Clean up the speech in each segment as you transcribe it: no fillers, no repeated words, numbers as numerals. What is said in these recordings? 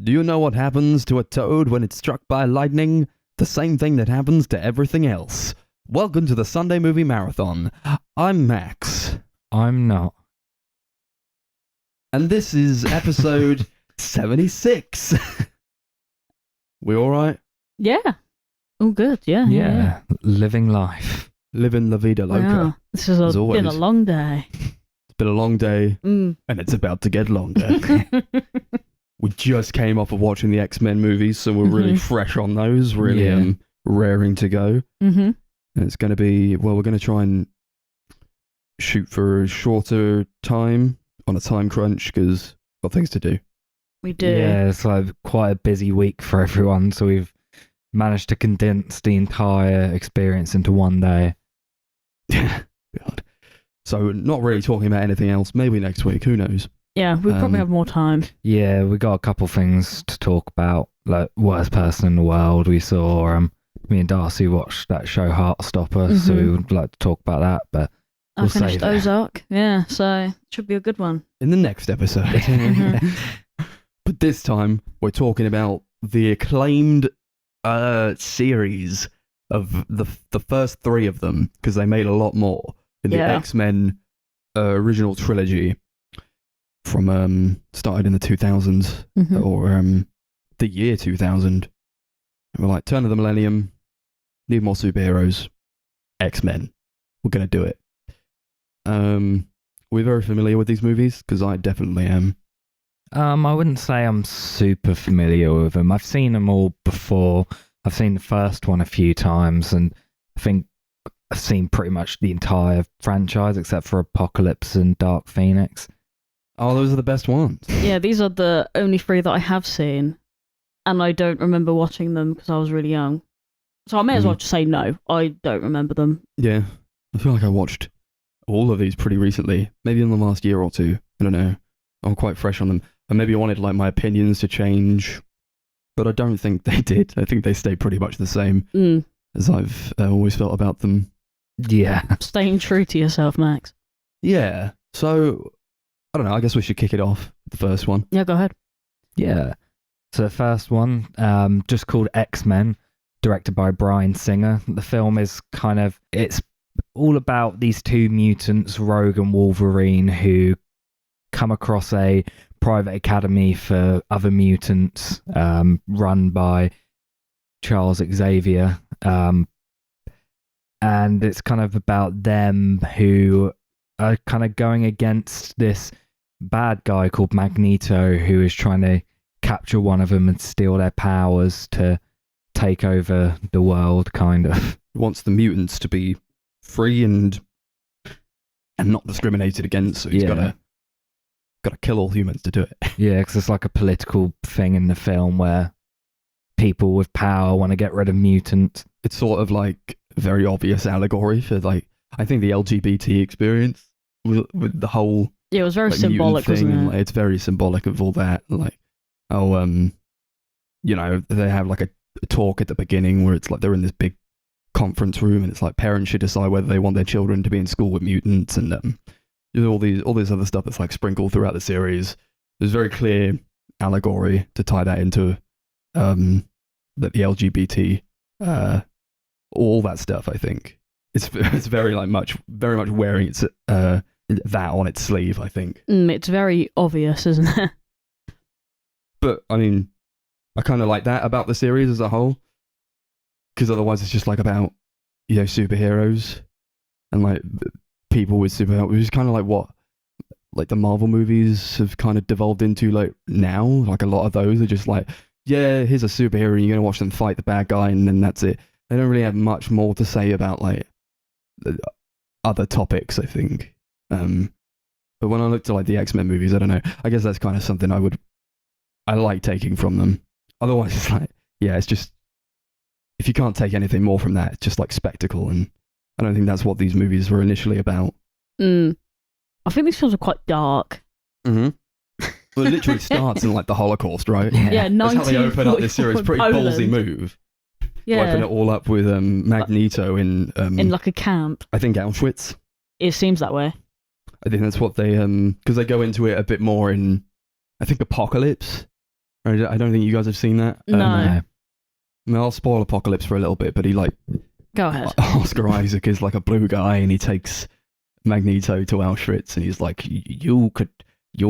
Do you know what happens to a toad when it's struck by lightning? The same thing that happens to everything else. Welcome to the Sunday Movie Marathon. I'm Max. I'm not. And this is episode 76. We alright? Yeah. Oh, good. Yeah. Yeah. Living life. Living la vida loca. Wow. This has As been a always. long day. It's been a long day, and it's about to get longer. We just came off of watching the X-Men movies, so we're really fresh on those, really raring to go. Mm-hmm. And it's going to be, well, we're going to try and shoot for a shorter time on a time crunch because we've got things to do. We do. Yeah, it's like quite a busy week for everyone, so we've managed to condense the entire experience into one day. God. So not really talking about anything else. Maybe next week, who knows? Yeah, we probably have more time. Yeah, we got a couple things to talk about, like worst person in the world we saw. Me and Darcy watched that show Heartstopper, so we would like to talk about that, but I finished Ozark. Yeah, so it should be a good one. In the next episode. But this time, we're talking about the acclaimed series of the first three of them, because they made a lot more in the X-Men original trilogy from started in the 2000s or the year 2000. And we're like, turn of the millennium, need more superheroes, X-Men, we're going to do it. We're very familiar with these movies, because I definitely am. I wouldn't say I'm super familiar with them. I've seen them all before. I've seen the first one a few times, and I think I've seen pretty much the entire franchise except for Apocalypse and Dark Phoenix. Oh, those are the best ones. Yeah, these are the only three that I have seen, and I don't remember watching them because I was really young. So I may as well just say no, I don't remember them. Yeah, I feel like I watched all of these pretty recently, maybe in the last year or two. I don't know. I'm quite fresh on them. And maybe I wanted like my opinions to change, but I don't think they did. I think they stayed pretty much the same as I've always felt about them. Yeah. Staying true to yourself, Max. Yeah. So, I don't know. I guess we should kick it off. The first one. Yeah, go ahead. Yeah. So the first one, just called X-Men, directed by Bryan Singer. The film is it's all about these two mutants, Rogue and Wolverine, who come across a private academy for other mutants run by Charles Xavier. And it's kind of about them who are kind of going against this bad guy called Magneto, who is trying to capture one of them and steal their powers to take over the world, kind of. Wants the mutants to be free and not discriminated against, so he's got to kill all humans to do it. Yeah, because it's like a political thing in the film where people with power want to get rid of mutants. It's sort of like a very obvious allegory for like, I think the LGBT experience with the whole it was very like, symbolic, thing, wasn't it? Like, it's very symbolic of all that. Like, they have like a talk at the beginning where it's like they're in this big conference room and it's like parents should decide whether they want their children to be in school with mutants and all this other stuff that's like sprinkled throughout the series. There's very clear allegory to tie that into the LGBT, all that stuff. I think it's very much wearing its that on its sleeve. I think it's very obvious, isn't it? But I mean, I kind of like that about the series as a whole, because otherwise it's just like about superheroes and like people with superheroes, which is kind of like what like the Marvel movies have kind of devolved into like now. Like a lot of those are just like, yeah, here's a superhero and you're going to watch them fight the bad guy and then that's it. They don't really have much more to say about like the other topics, I think. But when I look to like the X-Men movies, I don't know, I guess that's kind of something I like taking from them. Otherwise it's like, yeah, it's just, if you can't take anything more from that, it's just like spectacle, and I don't think that's what these movies were initially about. I think these films are quite dark. Well, it literally starts in like the Holocaust, right? Yeah, that's how they open up this series. Pretty Poland. ballsy move. Yeah, Wiping it all up with Magneto in like a camp. I think Auschwitz. It seems that way. I think that's what they because they go into it a bit more in, I think, Apocalypse. I don't think you guys have seen that. No. No. I mean, I'll spoil Apocalypse for a little bit, but he like Go ahead. Oscar Isaac is like a blue guy, and he takes Magneto to Auschwitz, and he's like, you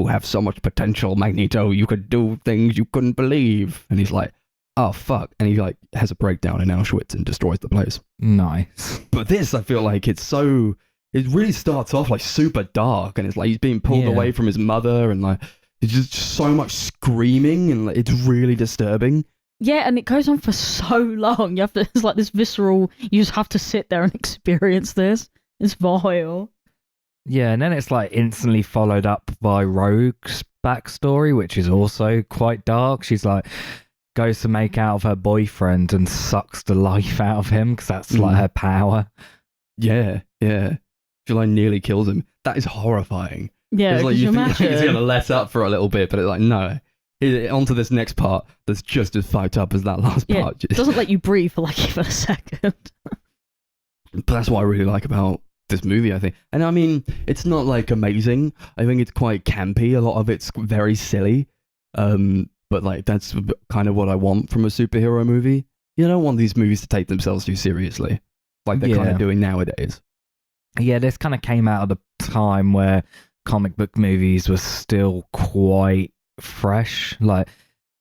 have so much potential, Magneto. You could do things you couldn't believe. And he's like, oh fuck, and he like has a breakdown in Auschwitz and destroys the place. Nice. But this, I feel like it really starts off like super dark, and it's like he's being pulled Yeah. away from his mother, and like it's just so much screaming, and like, it's really disturbing. Yeah, and it goes on for so long. It's like this visceral. You just have to sit there and experience this. It's vile. Yeah, and then it's like instantly followed up by Rogue's backstory, which is also quite dark. She's like goes to make out of her boyfriend and sucks the life out of him because that's like her power. Yeah. She like nearly kills him. That is horrifying. Yeah, It's like could you you think he's imagine? gonna let up for a little bit, but it's like no. Onto this next part that's just as fucked up as that last Yeah, part. it doesn't let you breathe for like even a second. But that's what I really like about this movie, I think. And I mean, it's not like amazing. I think it's quite campy. A lot of it's very silly. But like that's kind of what I want from a superhero movie. You don't want these movies to take themselves too seriously, like they're kind Yeah. of doing nowadays. Yeah, this kind of came out of the time where comic book movies were still quite fresh. Like,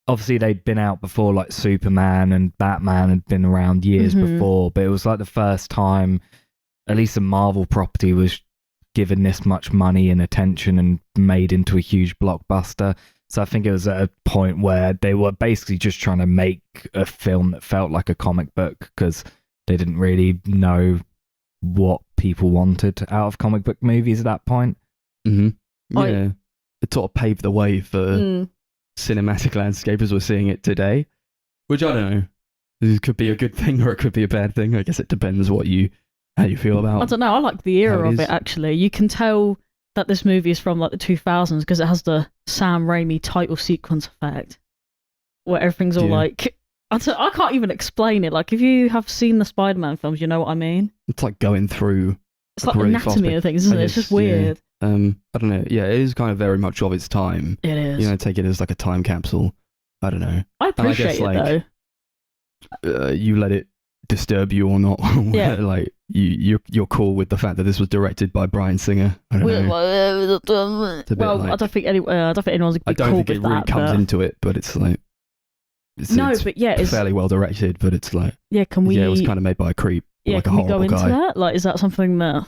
obviously they'd been out before, like Superman and Batman had been around years Mhm. before, but it was like the first time at least a Marvel property was given this much money and attention and made into a huge blockbuster. So I think it was at a point where they were basically just trying to make a film that felt like a comic book because they didn't really know what people wanted out of comic book movies at that point. Mm-hmm. I- Yeah, it sort of paved the way for Mm. cinematic landscape as we're seeing it today. Which I don't know. This could be a good thing or it could be a bad thing. I guess it depends how you feel about. I don't know. I like the era how it of is. it, actually. You can tell that this movie is from like the 2000s because it has the Sam Raimi title sequence effect where everything's all Yeah. like. I can't even explain it. Like, if you have seen the Spider-Man films, you know what I mean? It's like going through. It's like Really anatomy fast, of things, isn't I it? It's guess, just weird. I don't know. Yeah, it is kind of very much of its time. It is. Take it as like a time capsule. I don't know. I I appreciate guess, it, like, though. You let it disturb you or not. Yeah. Like you're cool with the fact that this was directed by Bryan Singer. I don't know. It's a bit Well, like- I don't think anyone's I don't cool think with it really that. comes but... into it, but it's like No, it's but yeah, it's fairly well directed. But it's like Can we? it was kind of made by a creep, like a can we go horrible into guy. that? Like, is that something that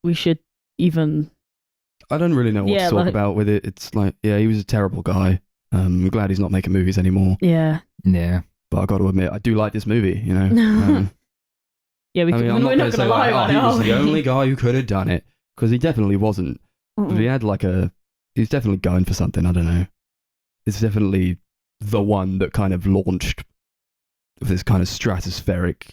we should even? I don't really know what Yeah, to talk like- about with it. It's like he was a terrible guy. I'm glad he's not making movies anymore. Yeah. Yeah. But I got to admit, I do like this movie. Yeah, I mean, I'm we're not not going to going say to lie like, about it. he was are the we? only guy who could have done it, because he definitely wasn't. But he had he's definitely going for something. I don't know. It's definitely the one that kind of launched this kind of stratospheric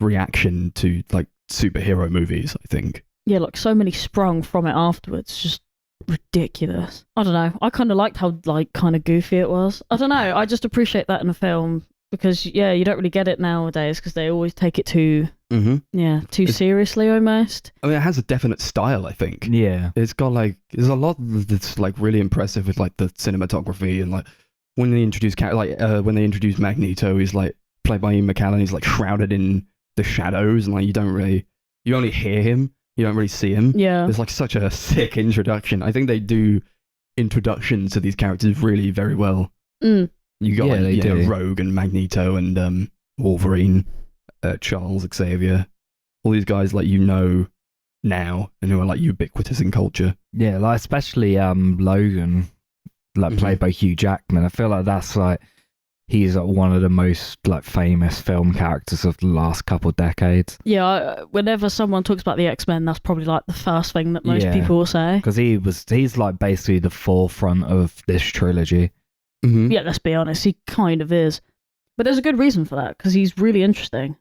reaction to like superhero movies, I think. Yeah, like so many sprung from it afterwards. Just ridiculous. I don't know. I kind of liked how like kind of goofy it was. I don't know. I just appreciate that in a film because you don't really get it nowadays because they always take it too Mm-hmm. seriously almost. I mean, it has a definite style, I think. Yeah. It's got there's a lot that's like really impressive with like the cinematography and like when they introduce when they introduce Magneto, he's like played by Ian McKellen. He's like shrouded in the shadows and like you only hear him, you don't really see him. Yeah. It's like such a sick introduction. I think they do introductions to these characters really very well. Mm. You got Yeah, they do. Rogue and Magneto and Wolverine, Charles Xavier, all these guys like now and who are like ubiquitous in culture. Yeah, like especially Logan, like played by Hugh Jackman. I feel like that's like he's like, one of the most like famous film characters of the last couple of decades. Yeah, whenever someone talks about the X-Men, that's probably like the first thing that most Yeah. people will say. Because he's like basically the forefront of this trilogy. Mm-hmm. Yeah, let's be honest, he kind of is. But there's a good reason for that, because he's really interesting.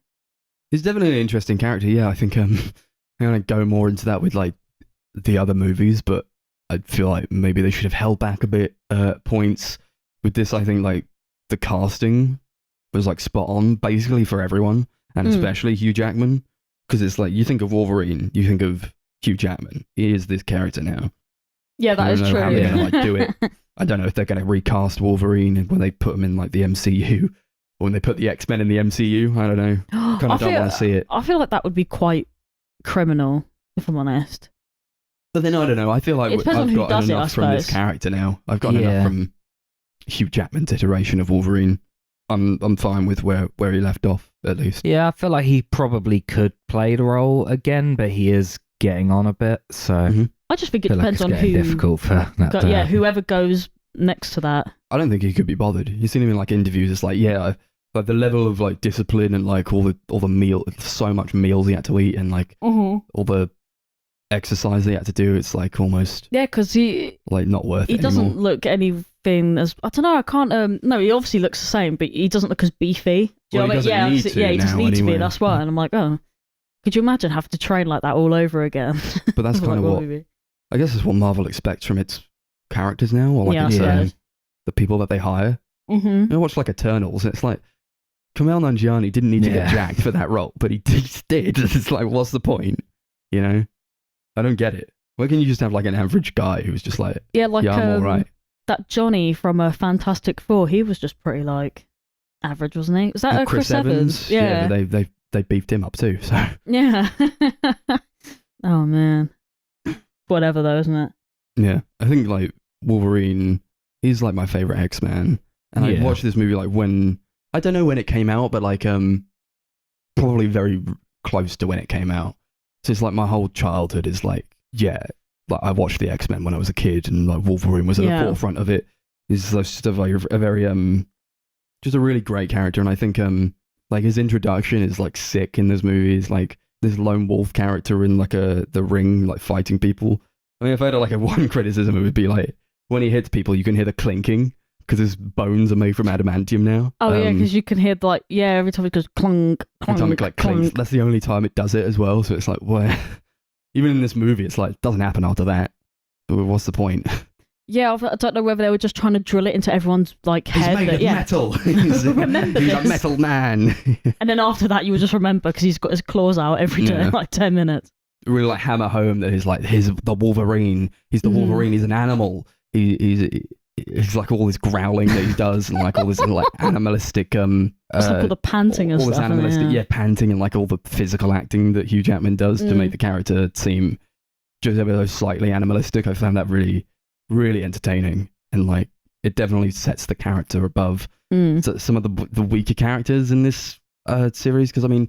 He's definitely an interesting character. Yeah, I think I'm gonna go more into that with like the other movies, but I feel like maybe they should have held back a bit points with this. I think like the casting was like spot on basically for everyone, and especially Hugh Jackman, because it's like you think of Wolverine, you think of Hugh Jackman. He is this character now. Yeah, that I is don't know how true. they're gonna like do it. I don't know if they're going to recast Wolverine when they put him in like the MCU, or when they put the X-Men in the MCU. I don't know. Kind of don't want to see it. I feel like that would be quite criminal, if I'm honest. But then I don't know. I feel like It depends on I've who gotten does it, I enough from this suppose. character now. I've gotten enough from Hugh Jackman's iteration of Wolverine. I'm fine with where he left off, at least. Yeah, I feel like he probably could play the role again, but he is getting on a bit. So Mhm. I just think it I feel like depends it's on getting who. difficult for that. to happen. Whoever goes next to that. I don't think he could be bothered. You've seen him in like interviews. It's like, like the level of like discipline and like all the meal, so much meals he had to eat, and like all the exercise he had to do. It's like almost Because he like not worth it doesn't anymore. look anything as, I don't know. I can't. No, he obviously looks the same, but he doesn't look as beefy. Do you Well, know he what I mean? doesn't need to he doesn't now need to be. anyway. That's why. And I'm like, oh, could you imagine having to train like that all over again? But that's kind of what I guess is what Marvel expects from its characters now, or like Yeah, I its, suppose. the people that they hire. Mm-hmm. I watch like Eternals, and it's like Kumail Nanjiani didn't need to get Yeah. jacked for that role, but he just did. It's like, what's the point? You know, I don't get it. Why can't you just have like an average guy who's just like, Yeah, like yeah, I'm all right. that Johnny from Fantastic Four. He was just pretty like average, wasn't he? Was that And Chris Evans? Yeah. but they beefed him up too. So Yeah. Oh man. Whatever though, isn't it? yeah, I think like Wolverine, he's like my favorite X-Man, and I Yeah. watched this movie like when I don't know when it came out, but like probably very close to when it came out. So it's like my whole childhood is like like I watched the X-Men when I was a kid, and like Wolverine was at the forefront of it. He's just a very just a really great character, and I think like his introduction is like sick in this movie. It's like this lone wolf character in like the ring, like fighting people. I mean, if I had like a one criticism, it would be like when he hits people, you can hear the clinking because his bones are made from adamantium now. Oh yeah, because you can hear like every time it goes clunk, every time clunk, it like clinks, clunk. that's the only time it does it as well. So it's like, where even in this movie, it's like it doesn't happen after that. What's the point? Yeah, I don't know whether they were just trying to drill it into everyone's like head. He's made of that, metal. He's Remember a this. metal man. And then after that, you would just remember because he's got his claws out every day, Yeah. like 10 minutes. Really like hammer home that he's like the Wolverine. He's the Mhm. Wolverine. He's an animal. He's like all this growling that he does, and like all this like animalistic It's like all the panting and all this stuff. animalistic Yeah. panting, and like all the physical acting that Hugh Jackman does to Mm. make the character seem just ever so slightly animalistic. I found that really, really entertaining, and like it definitely sets the character above some of the weaker characters in this series. Because I mean,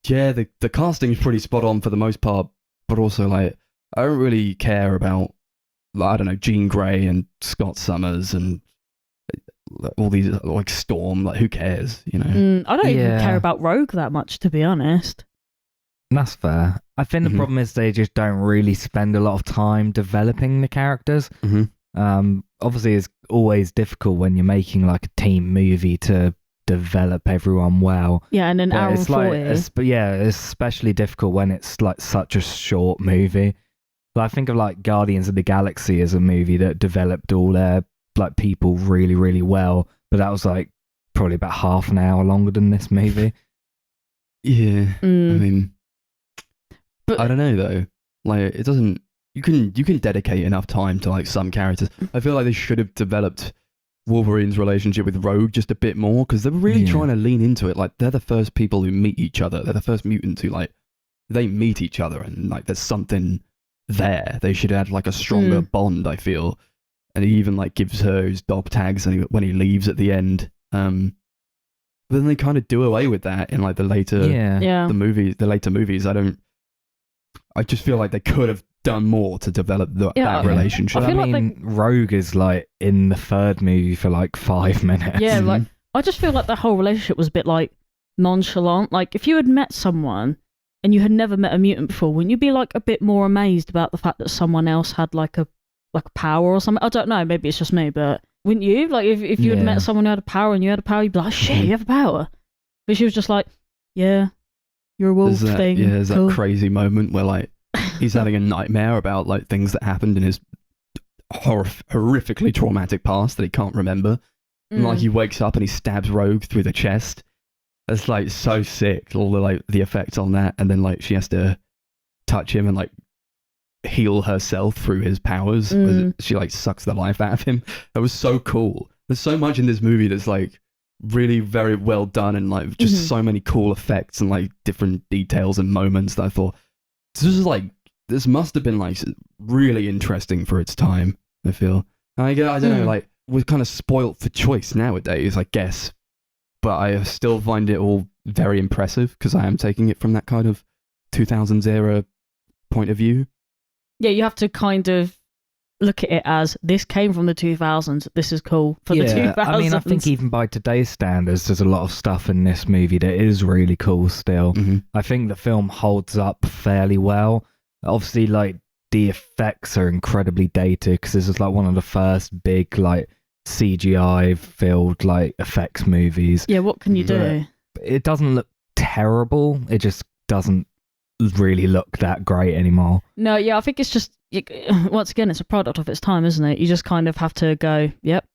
yeah, the casting is pretty spot on for the most part, but also like I don't really care about, I don't know, Jean Grey and Scott Summers and all these like Storm. Like, who cares? You know? I don't even Yeah. care about Rogue that much, to be honest. That's fair. I think the Mhm. problem is they just don't really spend a lot of time developing the characters. Mhm. Obviously, it's always difficult when you're making like a team movie to develop everyone well. Yeah, and an But hour and it's 40. it's especially difficult when it's like such a short movie. But I think of like Guardians of the Galaxy as a movie that developed all their like people really, really well. But that was like probably about half an hour longer than this movie. Yeah. I mean, But- I don't know though. Like, it doesn't. You can dedicate enough time to like some characters. I feel like they should have developed Wolverine's relationship with Rogue just a bit more, because they're really Yeah. trying to lean into it. Like, they're the first people who meet each other. They're the first mutants who like they meet each other, and like there's something there. They should add like a stronger bond, I feel. And he even like gives her his dog tags when he leaves at the end. But then they kind of do away with that in like the later yeah. the later movies. I just feel like they could have done more to develop that Yeah. relationship. I But feel I like mean, Rogue is like in the third movie for like 5 minutes. Yeah, Mhm. like I just feel like the whole relationship was a bit like nonchalant. Like if you had met someone and you had never met a mutant before, wouldn't you be like a bit more amazed about the fact that someone else had like a power or something? I don't know, maybe it's just me, but wouldn't you? Like if you had Yeah. met someone who had a power and you had a power, you'd be like, shit, you have a power. But she was just like, yeah, you're a wolf There's that, thing. yeah, there's cool. that crazy moment where like he's having a nightmare about like things that happened in his horrifically traumatic past that he can't remember. And like he wakes up and he stabs Rogue through the chest. It's like so sick, all the like the effects on that, and then like she has to touch him and like heal herself through his powers. She like sucks the life out of him. That was so cool. There's so much in this movie that's like really very well done, and like just so many cool effects and like different details and moments that I thought this must have been like really interesting for its time. I feel. I don't know, like we're kind of spoilt for choice nowadays, I guess, but I still find it all very impressive because I am taking it from that kind of 2000s era point of view. Yeah, you have to kind of look at it as this came from the 2000s. This is cool for the 2000s. I mean, I think even by today's standards, there's a lot of stuff in this movie that is really cool still. I think the film holds up fairly well. Obviously, like, the effects are incredibly dated because this is like one of the first big like CGI filled like effects movies. Yeah, what can you do? It doesn't look terrible. It just doesn't really look that great anymore. No, yeah, I think it's just once again, it's a product of its time, isn't it? You just kind of have to go, yep.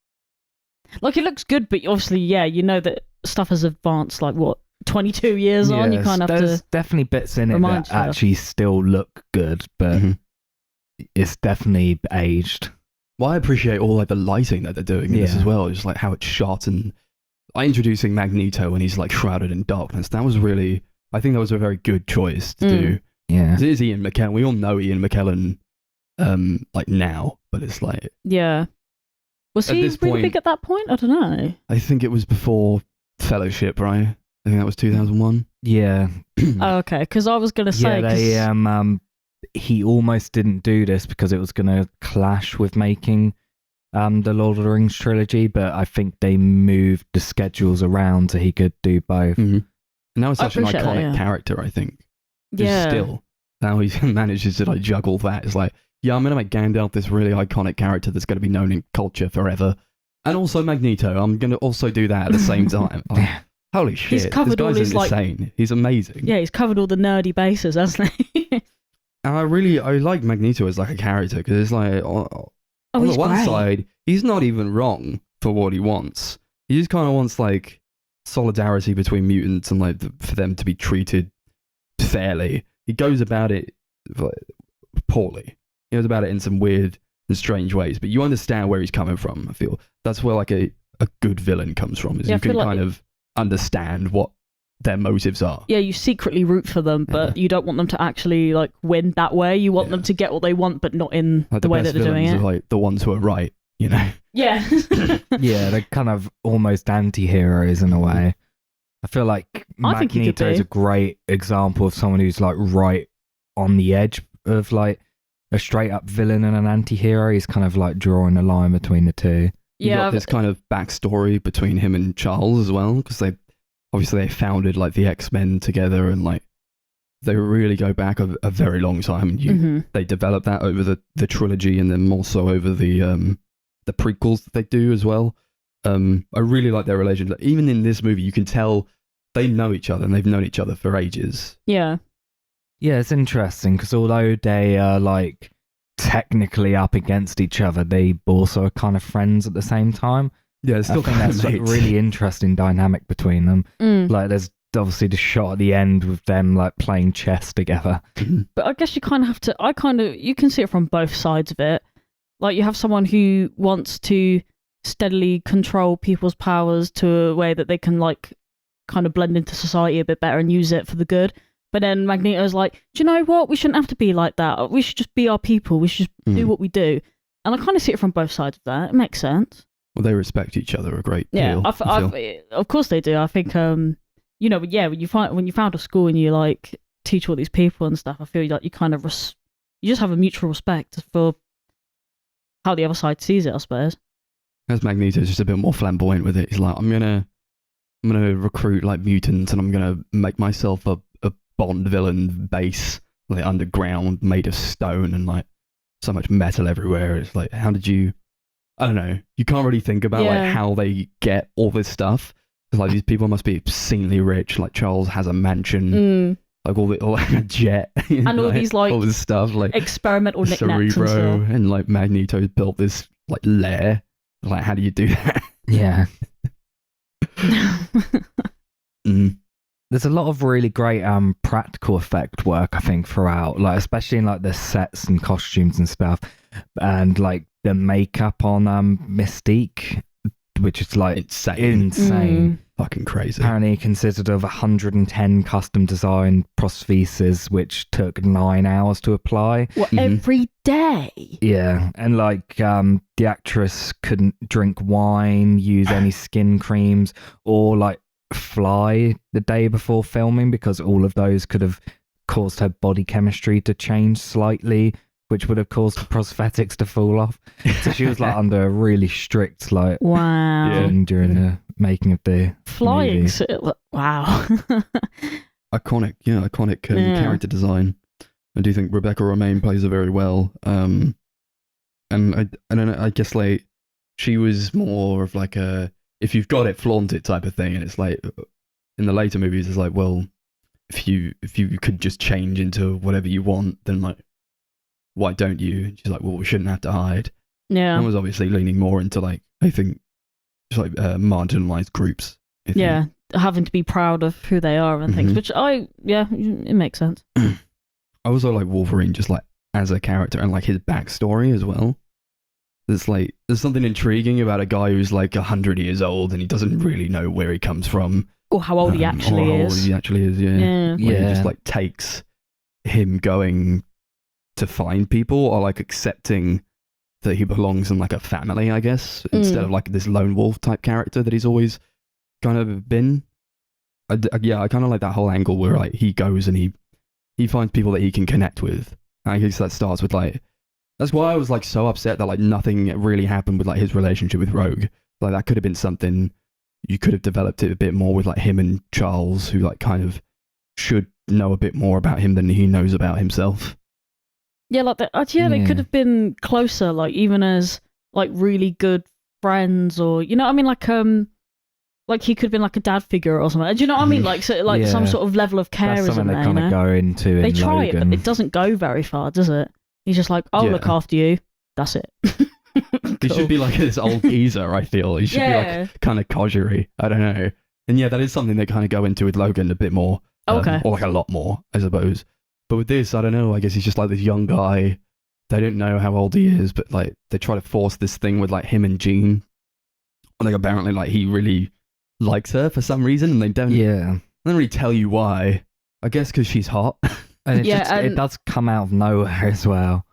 Like it looks good, but obviously, yeah, you know that stuff has advanced. Like what? 22 years on, you kind of have there's to definitely bits in it that actually still look good, but it's definitely aged. Well, I appreciate all like the lighting that they're doing in this as well, just like how it's shot, and introducing Magneto when he's like shrouded in darkness. That was really, I think that was a very good choice to do. Yeah, it is Ian McKellen. We all know Ian McKellen, like now, but it's like was he really big at that point? I don't know. I think it was before Fellowship, right? I think that was 2001. Yeah. Oh, okay, because I was gonna say he almost didn't do this because it was gonna clash with making the Lord of the Rings trilogy, but I think they moved the schedules around so he could do both. And that was such an iconic character, I think. Yeah. Still, now he manages to like juggle that. It's like, yeah, I'm gonna make Gandalf this really iconic character that's gonna be known in culture forever, and also Magneto. I'm gonna also do that at the same time. Holy shit! He's covered this guy's all his insane. He's amazing. Yeah, he's covered all the nerdy bases, hasn't he? And I like Magneto as like a character because it's like on the one side, he's not even wrong for what he wants. He just kind of wants like solidarity between mutants and like for them to be treated fairly. He goes about it poorly. He goes about it in some weird and strange ways, but you understand where he's coming from. I feel that's where like a good villain comes from. Is you can kind of understand what their motives are. Yeah, you secretly root for them, but you don't want them to actually like win that way. You want them to get what they want, but not in like the way that they're doing it. Are, like the ones who are right, you know. Yeah. Yeah, they're kind of almost anti-heroes in a way. I feel like Magneto is a great example of someone who's like right on the edge of like a straight up villain and an anti-hero. He's kind of like drawing a line between the two. You got this kind of backstory between him and Charles as well, because they founded like the X-Men together, and like they really go back a very long time. And they develop that over the trilogy, and then more so over the prequels that they do as well. I really like their relationship. Even in this movie, you can tell they know each other, and they've known each other for ages. Yeah. Yeah, it's interesting because although they are like technically up against each other, they also are kind of friends at the same time. Yeah, it's still I think that's a really interesting dynamic between them. Like, there's obviously the shot at the end with them like playing chess together. But I guess you kind of have to. You can see it from both sides of it. Like, you have someone who wants to steadily control people's powers to a way that they can like kind of blend into society a bit better and use it for the good. But then Magneto's like, do you know what? We shouldn't have to be like that. We should just be our people. We should just do what we do. And I kind of see it from both sides of that. It makes sense. Well, they respect each other a great deal. Yeah, of course they do. I think, you know, yeah, when you found a school and you like teach all these people and stuff, I feel like you kind of you just have a mutual respect for how the other side sees it, I suppose. As Magneto's just a bit more flamboyant with it. He's like, I'm gonna recruit like mutants, and I'm gonna make myself a Bond villain base, like underground, made of stone, and like so much metal everywhere. It's like, how did you? I don't know. You can't really think about like how they get all this stuff. It's like these people must be obscenely rich. Like Charles has a mansion, like all a jet, and all these like all this stuff, like experimental knickknacks Cerebro, and stuff. And like Magneto's built this like lair. Like, how do you do that? Yeah. There's a lot of really great practical effect work, I think, throughout, like especially in like the sets and costumes and stuff, and like the makeup on Mystique, which is like insane. Fucking crazy. Apparently consisted of 110 custom designed prostheses, which took 9 hours to apply. What, every day? Yeah, and like the actress couldn't drink wine, use any skin creams, or like fly the day before filming, because all of those could have caused her body chemistry to change slightly, which would have caused the prosthetics to fall off. So she was like under a really strict like thing during the making of the flying. movie. Wow. Iconic character design. I do think Rebecca Romaine plays her very well. And I don't know, I guess like she was more of like a if you've got it, flaunt it type of thing. And it's like in the later movies, it's like, well, if you could just change into whatever you want, then like, why don't you? And she's like, well, we shouldn't have to hide. Yeah. And was obviously leaning more into like, I think, just like marginalized groups. Yeah, having to be proud of who they are and things, which it makes sense. I also like Wolverine just like as a character and like his backstory as well. There's something intriguing about a guy who's like 100 years old and he doesn't really know where he comes from. Or how old he actually or how is. old he actually is, yeah. Yeah. It just like takes him going to find people or like accepting that he belongs in like a family, I guess, instead of like this lone wolf type character that he's always kind of been. I kind of like that whole angle where like he goes and he finds people that he can connect with. I guess that starts with like, that's why I was like so upset that like nothing really happened with like his relationship with Rogue. Like that could have been something you could have developed it a bit more with like him and Charles, who like kind of should know a bit more about him than he knows about himself. Yeah, like they could have been closer, like even as like really good friends, or you know what I mean, like he could have been like a dad figure or something. Do you know what I mean? Like some sort of level of care That's is in something there. they kind of go into. They in try Logan. it, but it doesn't go very far, does it? He's just like, I'll look after you. That's it. He should be like this old geezer, I feel. He should be like kind of codgery. I don't know. And yeah, that is something they kind of go into with Logan a bit more. Okay. Or like a lot more, I suppose. But with this, I don't know. I guess he's just like this young guy. They don't know how old he is, but like they try to force this thing with like him and Jean. Like apparently like he really likes her for some reason, and they don't really tell you why. I guess because she's hot. And it does come out of nowhere as well.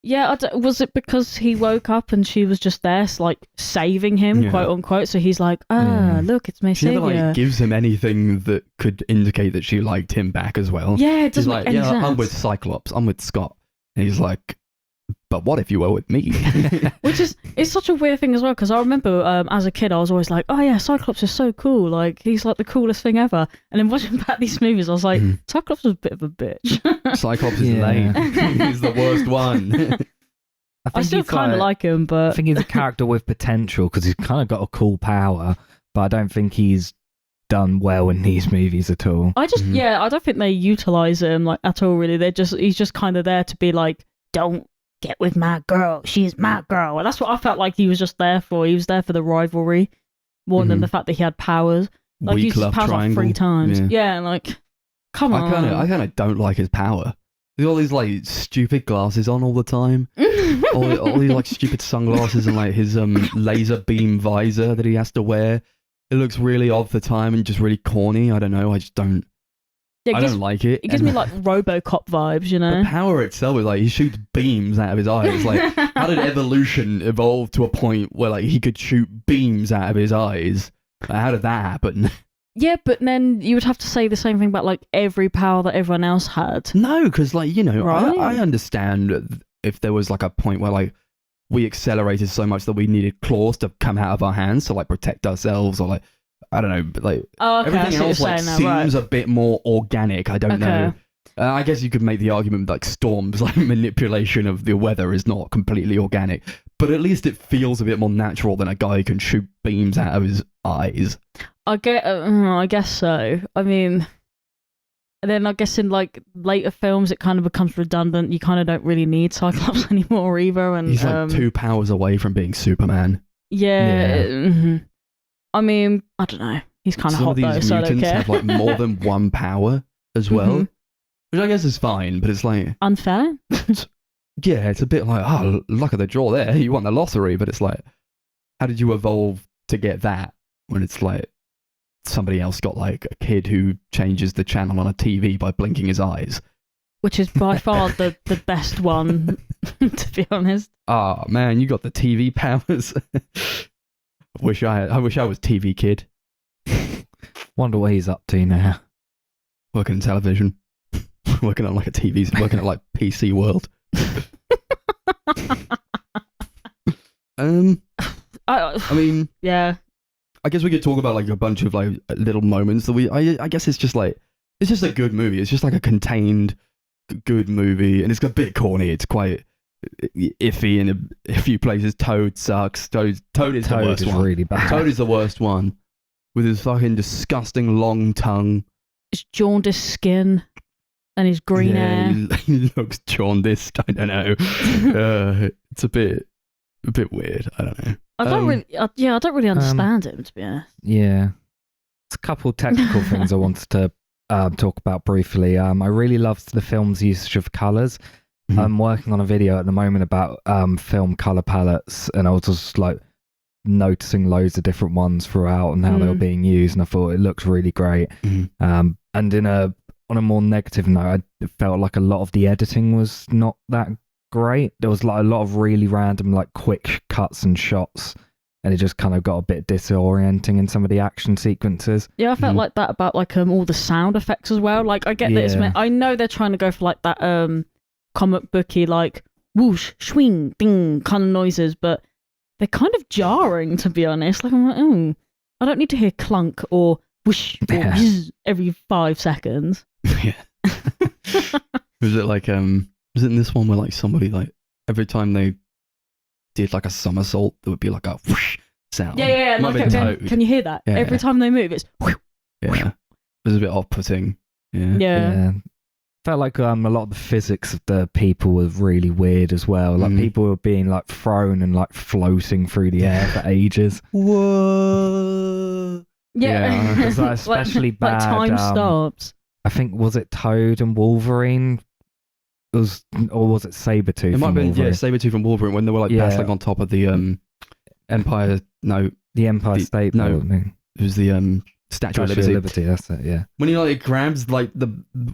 Yeah, was it because he woke up and she was just there, like saving him, quote unquote? So he's like, look, it's my savior. She never like gives him anything that could indicate that she liked him back as well. Yeah, it doesn't make any sense. I'm with Cyclops. I'm with Scott. And he's like, but what if you were with me? Which is, it's such a weird thing as well, because I remember as a kid I was always like, oh yeah, Cyclops is so cool, like he's like the coolest thing ever. And then watching back these movies I was like, Cyclops was a bit of a bitch. Cyclops is lame. He's the worst one. I still kind of like him, but I think he's a character with potential because he's kind of got a cool power, but I don't think he's done well in these movies at all. I just I don't think they utilize him like at all really. He's just kind of there to be like, don't get with my girl, she's my girl. And that's what I felt like he was just there for. He was there for the rivalry more than the fact that he had powers. Like he used his powers like 3 times. Yeah, like come on. I kind of don't like his power. He's got all these like stupid glasses on all the time. all these like stupid sunglasses and like his laser beam visor that he has to wear. It looks really odd for the time and just really corny. I don't know. I just don't. I don't like it. It gives me like RoboCop vibes, you know. The power itself is like he shoots beams out of his eyes. Like, how did evolution evolve to a point where like he could shoot beams out of his eyes? Like, how did that happen? Yeah, but then you would have to say the same thing about like every power that everyone else had. No, because like, you know, right? I understand if there was like a point where like we accelerated so much that we needed claws to come out of our hands to like protect ourselves, or like, I don't know, but like everything else like seems a bit more organic. I don't know. I guess you could make the argument like Storm's like manipulation of the weather is not completely organic, but at least it feels a bit more natural than a guy who can shoot beams out of his eyes. I guess so. I mean, and then I guess in like later films it kind of becomes redundant. You kind of don't really need Cyclops anymore either. And he's like 2 powers away from being Superman. Yeah. I mean, I don't know. He's kind of some hot of these though, so I don't mutants care. have like more than one power as well, Mhm. which I guess is fine. But it's like, Unfair. yeah, it's a bit like, oh, luck of the draw there. You won the lottery, but it's like, how did you evolve to get that when it's like somebody else got like a kid who changes the channel on a TV by blinking his eyes? Which is by far the best one, to be honest. Ah, man, you got the TV powers. I wish I was TV kid Wonder what he's up to now. working in television, working on like a TV, working at like PC World. I mean, Yeah. I guess we could talk about like a bunch of like little moments that I guess it's just like, it's just a good movie. It's just like a contained good movie, and it's a bit corny. It's quite iffy in a few places. Toad sucks. Toad is the worst one. really bad. Toad is the worst one, with his fucking disgusting long tongue. His jaundiced skin and his green hair. He looks jaundiced. I don't know. It's a bit weird. I don't know. I don't really understand him, to be honest. Yeah. It's a couple technical things I wanted to talk about briefly. I really loved the film's usage of colours. Mhm. I'm working on a video at the moment about film colour palettes, and I was just like noticing loads of different ones throughout and how they were being used, and I thought it looked really great. Mhm. And on a more negative note, I felt like a lot of the editing was not that great. There was like a lot of really random, like quick cuts and shots, and it just kind of got a bit disorienting in some of the action sequences. Yeah, I felt like that about like all the sound effects as well. Like I get that it's meant, I know they're trying to go for like that comic booky like whoosh, swing, ding kind of noises, but they're kind of jarring, to be honest. Like I'm like, oh, I don't need to hear clunk or whoosh or whiz every 5 seconds. Yeah. Was it like was it in this one where like somebody like every time they did like a somersault there would be like a whoosh sound? Yeah. Might Like, have been Toad. can you hear that? Yeah. Every time they move, it's Yeah. It was a bit off-putting. Yeah. yeah. Felt like a lot of the physics of the people were really weird as well. Like people were being like thrown and like floating through the air for ages. Whoa. Yeah. It's like especially like bad. time stops. I think, was it Toad and Wolverine? Or was it Sabretooth? It might have been Wolverine? Sabretooth and Wolverine when they were like battling on top of the Empire. No, The Empire State Building. it was the Statue of Liberty. That's it. Yeah. When he like grabs like the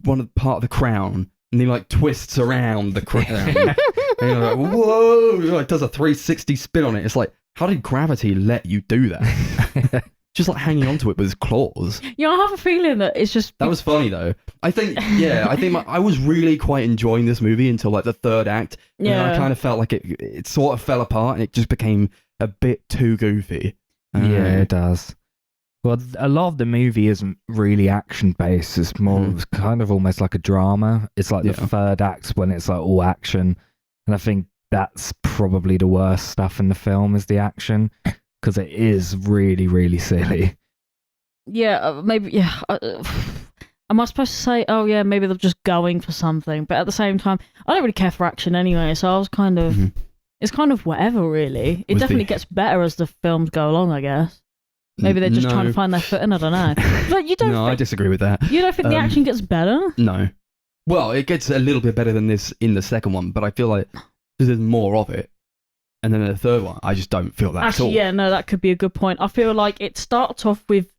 one part of the crown and he like twists around the crown, and you're like, whoa! He like does a 360 spin on it. It's like, how did gravity let you do that? Just like hanging onto it with his claws. Yeah, I have a feeling that it's just That was funny though. I think I was really quite enjoying this movie until like the third act. And then I kind of felt like it sort of fell apart and it just became a bit too goofy. Yeah, it does. Well, a lot of the movie isn't really action based. It's more it's kind of almost like a drama. It's like the third act when it's like all action, and I think that's probably the worst stuff in the film is the action, because it is really, really silly. Yeah, maybe. Yeah, am I supposed to say, oh yeah, maybe they're just going for something? But at the same time, I don't really care for action anyway, so I was kind of, it's kind of whatever really. It definitely gets better as the films go along, I guess. Maybe they're just trying to find their footing. I don't know. But you don't. No, I disagree with that. You don't think the action gets better? No. Well, it gets a little bit better than this in the second one, but I feel like there's more of it. And then in the third one, I just don't feel that at all. Actually, yeah, no, that could be a good point. I feel like it starts off with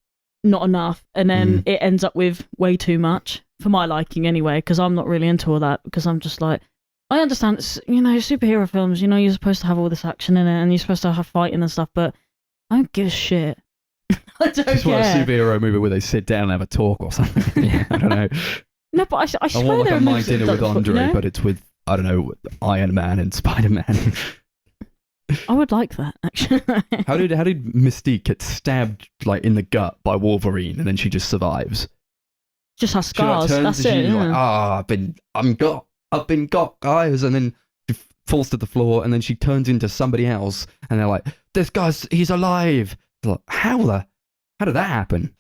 not enough, and then it ends up with way too much, for my liking anyway, because I'm not really into all that, because I'm just like, I understand, it's, superhero films, you're supposed to have all this action in it, and you're supposed to have fighting and stuff, but I don't give a shit. I don't Just care. want a superhero movie where they sit down and have a talk or something. Yeah, I don't know. No, but I I swear want like there a are My movies that Dinner with don't- Andre, but it's with, I don't know, Iron Man and Spider-Man. I would like that, actually. How did Mystique get stabbed like in the gut by Wolverine and then she just survives? Just has She like scars, turns that's and it. she's like, Yeah. I've been got, guys, and then she falls to the floor and then she turns into somebody else and they're like, he's alive. It's like, how did that happen?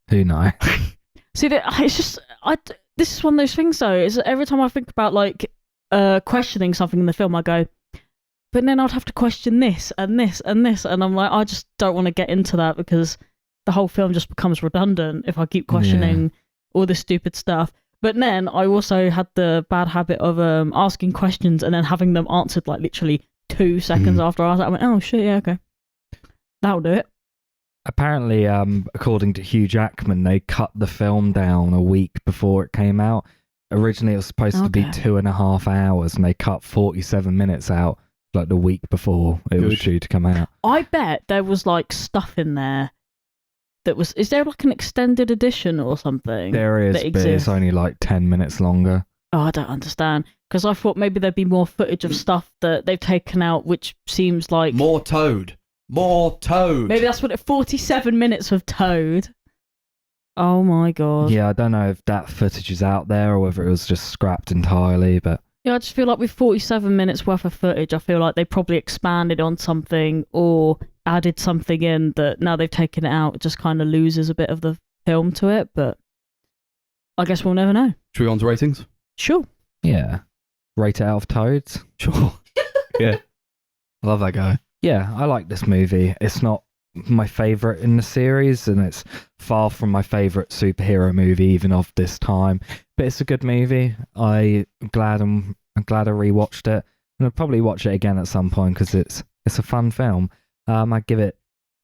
Who knows? See, it's just, this is one of those things though, is that every time I think about like questioning something in the film, I go, but then I'd have to question this and this and this, and I'm like, I just don't want to get into that because the whole film just becomes redundant if I keep questioning all this stupid stuff. But then I also had the bad habit of asking questions and then having them answered like literally 2 seconds after I went, oh shit, yeah, okay, that'll do it. Apparently, according to Hugh Jackman, they cut the film down a week before it came out. Originally, it was supposed to be 2.5 hours, and they cut 47 minutes out like the week before it was due to come out. I bet there was like stuff in there that was. Is there like an extended edition or something? There is, but it's only like 10 minutes longer. Oh, I don't understand. Because I thought maybe there'd be more footage of stuff that they've taken out, which seems like more Toad. Maybe that's what 47 minutes of Toad. Oh my god. Yeah, I don't know if that footage is out there or whether it was just scrapped entirely, but yeah, I just feel like with 47 minutes worth of footage, I feel like they probably expanded on something or added something in that now they've taken it out, it just kind of loses a bit of the film to it, but I guess we'll never know. Should we go on to ratings? Sure. yeah. Rate it out of Toads. Sure. Yeah. I love that guy. Yeah, I like this movie. It's not my favourite in the series, and it's far from my favourite superhero movie even of this time. But it's a good movie. I'm glad I rewatched it, and I'll probably watch it again at some point because it's a fun film. I give it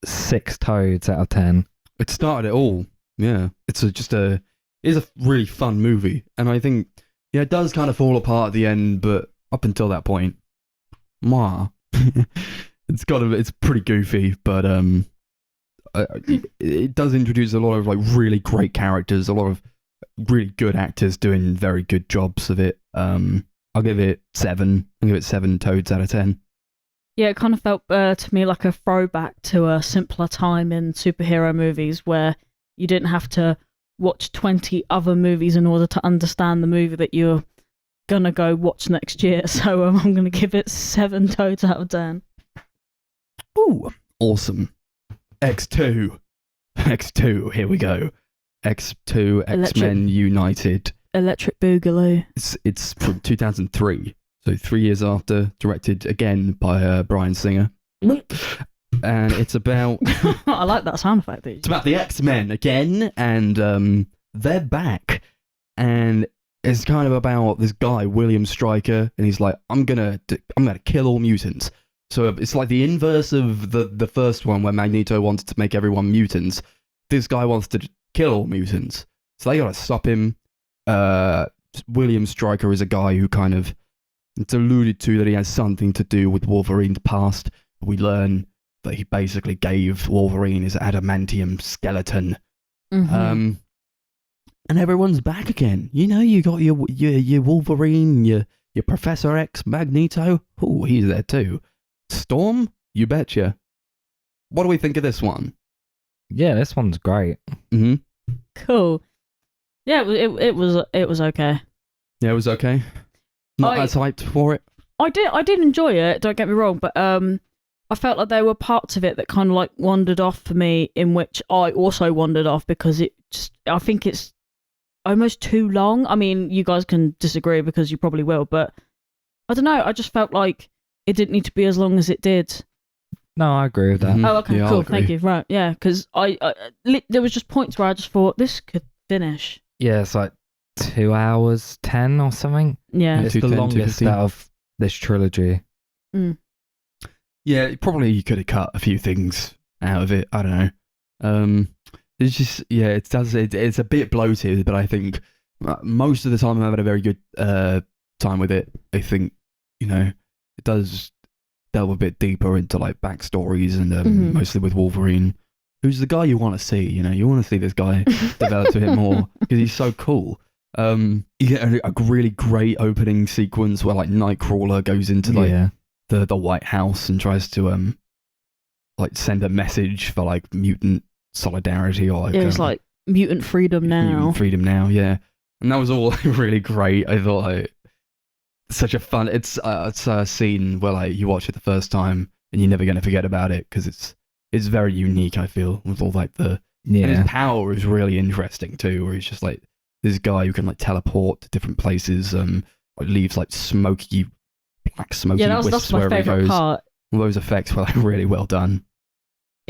6 Toads out of 10. It started it all. Yeah, it's a really fun movie, and I think it does kind of fall apart at the end, but up until that point, it's pretty goofy, but it does introduce a lot of like really great characters, a lot of really good actors doing very good jobs of it. I'll give it 7. I'll give it 7 Toads out of 10. Yeah, it kind of felt to me like a throwback to a simpler time in superhero movies where you didn't have to watch 20 other movies in order to understand the movie that you're gonna go watch next year. So I'm gonna give it 7 Toads out of 10. Ooh, awesome. X2, here we go. X2, X-Men United. Electric Boogaloo. It's from 2003, so 3 years after, directed again by Bryan Singer. And it's about... I like that sound effect. It's about the X-Men again, and they're back. And it's kind of about this guy, William Stryker, and he's like, I'm gonna kill all mutants. So it's like the inverse of the first one where Magneto wanted to make everyone mutants. This guy wants to kill all mutants. So they gotta stop him. William Stryker is a guy who kind of... It's alluded to that he has something to do with Wolverine's past. We learn that he basically gave Wolverine his adamantium skeleton. Mm-hmm. And everyone's back again. You know, you got your Wolverine, your Professor X, Magneto. Oh, he's there too. Storm? You betcha. What do we think of this one? Yeah, this one's great. Mm-hmm. Cool. Yeah, it was okay. Yeah, it was okay. Not as hyped for it. I did enjoy it, don't get me wrong, but I felt like there were parts of it that kind of like wandered off for me, in which I also wandered off because I think it's almost too long. I mean, you guys can disagree because you probably will, but I don't know, I just felt like it didn't need to be as long as it did. No, I agree with that. Mm-hmm. Oh, okay, yeah, cool, thank you. Right, yeah, because there was just points where I just thought this could finish. Yeah, it's like 2 hours 10 or something. Yeah, It's the 2:10, longest 2:15. out of this trilogy. Yeah, probably you could have cut a few things out of it. I don't know. It's just, yeah, it's a bit bloated, but I think most of the time I'm having a very good time with it. I think, it does delve a bit deeper into like backstories and mostly with Wolverine, who's the guy you want to see. You want to see this guy develop a bit more because he's so cool. You get a really great opening sequence where like Nightcrawler goes into like the White House and tries to like send a message for like mutant solidarity or like it's like mutant freedom now. Mutant freedom now, yeah. And that was all really great. I thought such a fun. It's a scene where like you watch it the first time and you're never going to forget about it because it's very unique. I feel with all like and his power is really interesting too, where he's just like this guy who can like teleport to different places. Like leaves like black smoky wisps that's my wherever he favourite goes. part. All those effects were like really well done.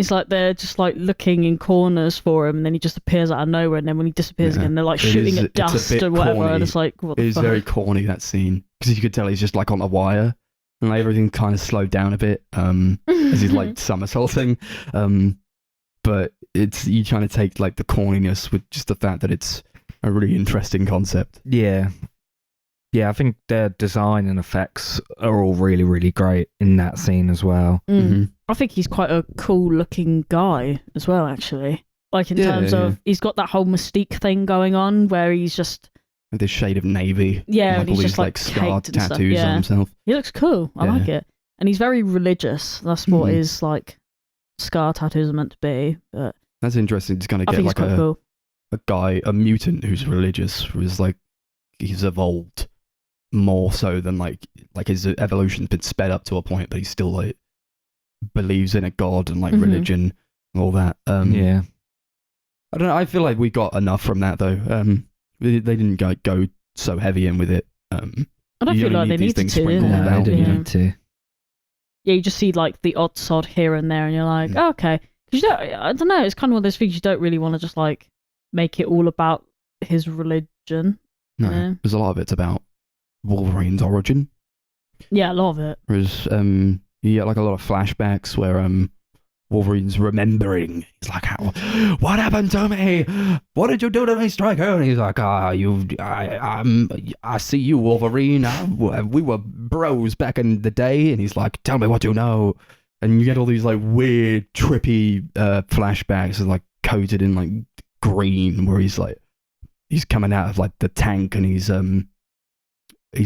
It's like they're just like looking in corners for him, and then he just appears out of nowhere, and then when he disappears again, they're like shooting at it's a dust bit or whatever, corny. and it's like, what the It is fuck? very corny, that scene, because you could tell he's just like on a wire, and like, everything kind of slowed down a bit as he's like somersaulting. But it's you trying to take like the corniness with just the fact that it's a really interesting concept. Yeah. Yeah, I think their design and effects are all really, really great in that scene as well. I think he's quite a cool looking guy as well, actually. Like in terms of he's got that whole mystique thing going on where he's just With this shade of navy, yeah, like and all he's these just like caked scar and stuff. tattoos on Yeah. himself. He looks cool. I Yeah. like it, and he's very religious. That's what Mhm. his like scar tattoos are meant to be. But That's interesting to kind of I get think it's like quite cool. a mutant who's religious, who's like he's evolved more so than like his evolution's been sped up to a point, but he still like believes in a god and like Mhm. religion and all that. Yeah. I don't know. I feel like we got enough from that though. They didn't go so heavy in with it. I don't you feel only like need they these needed things to. sprinkled No, Yeah. they about, didn't yeah. need to. Yeah, you just see like the odd sod here and there, and you're like, oh, okay. Because I don't know. It's kind of one of those things you don't really want to just like make it all about his religion. No, Yeah. there's a lot of it's about Wolverine's origin. Yeah, a lot of it. Whereas you get like a lot of flashbacks where Wolverine's remembering. He's like, "What happened to me? What did you do to me, Striker?" And he's like, I see you, Wolverine. We were bros back in the day." And he's like, "Tell me what you know." And you get all these like weird, trippy flashbacks, and like coated in like green, where he's coming out of like the tank, and he's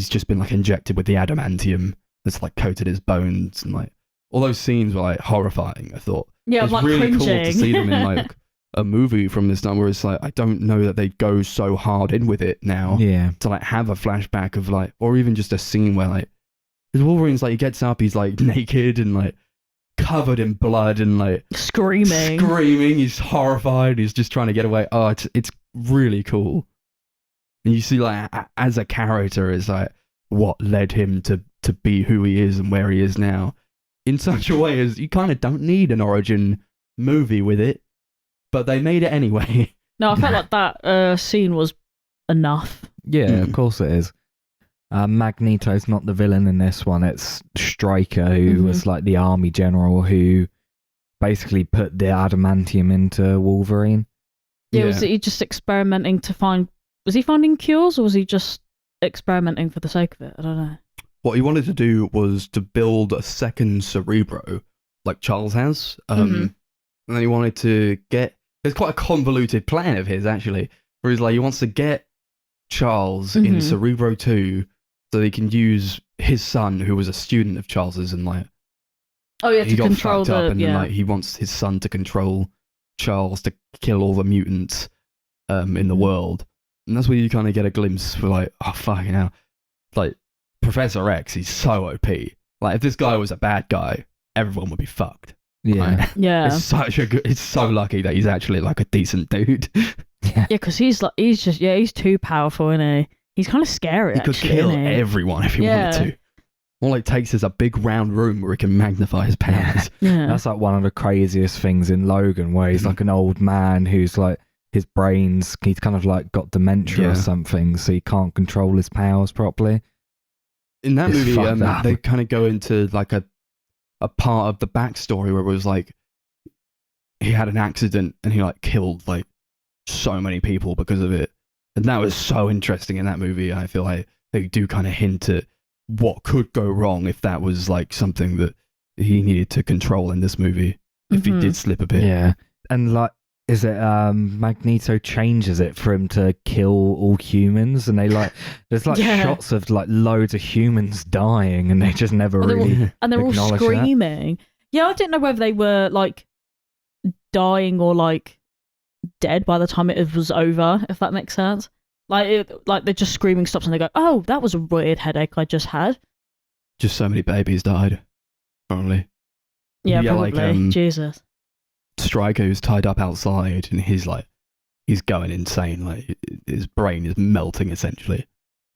just been like injected with the adamantium that's like coated his bones, and like all those scenes were like horrifying. I thought Yeah, it's I'm like really cringing. cool to see them in like a movie from this time, where it's like I don't know that they go so hard in with it now Yeah. to like have a flashback of like, or even just a scene where like, because Wolverine's like he gets up, he's like naked and like covered in blood and like Screaming. he's horrified, he's just trying to get away. Oh, it's really cool. And you see like as a character is like what led him to be who he is and where he is now, in such a way as you kind of don't need an origin movie with it, but they made it anyway. No, I felt like that scene was enough. Yeah, Mm. of course it is. Magneto's not the villain in this one. It's Stryker, who Mhm. was like the army general who basically put the adamantium into Wolverine. Yeah, was he just experimenting to find? Was he finding cures, or was he just experimenting for the sake of it? I don't know. What he wanted to do was to build a second Cerebro, like Charles has. Mhm. And then he wanted to get. There's quite a convoluted plan of his actually, where he's like he wants to get Charles in Mhm. Cerebro 2, so he can use his son, who was a student of Charles's, and like Oh yeah, he to got control fucked up, the and then like he wants his son to control Charles to kill all the mutants in the world. And that's where you kind of get a glimpse for like, oh fucking hell, like Professor X, he's so OP. Like if this guy was a bad guy, everyone would be fucked. Yeah. Right? Yeah, It's such a good. It's so lucky that he's actually like a decent dude. Yeah. yeah, because he's he's too powerful, isn't he? He's kind of scary. He could actually, kill isn't he? everyone if he Yeah. wanted to. All it takes is a big round room where he can magnify his powers. Yeah, That's like one of the craziest things in Logan, where he's like an old man who's like, his brain's, he's kind of like got dementia Yeah. or something, so he can't control his powers properly. In that It's movie, fucked up. they kind of go into like a part of the backstory where it was like he had an accident and he like killed like so many people because of it, and that was so interesting in that movie. I feel like they do kind of hint at what could go wrong if that was like something that he needed to control in this movie if he Mhm. did slip a bit. Yeah. And like, is it Magneto changes it for him to kill all humans, and they like, there's like Yeah. shots of like loads of humans dying, and they just never And they're all- really and they're all acknowledge that. screaming. Yeah, I didn't know whether they were like dying or like dead by the time it was over, if that makes sense. Like they're just screaming stops and they go, "Oh, that was a weird headache I just had." Just so many babies died, probably. Yeah, Yeah, like, probably. Jesus. Stryker who's tied up outside and he's going insane. Like his brain is melting essentially.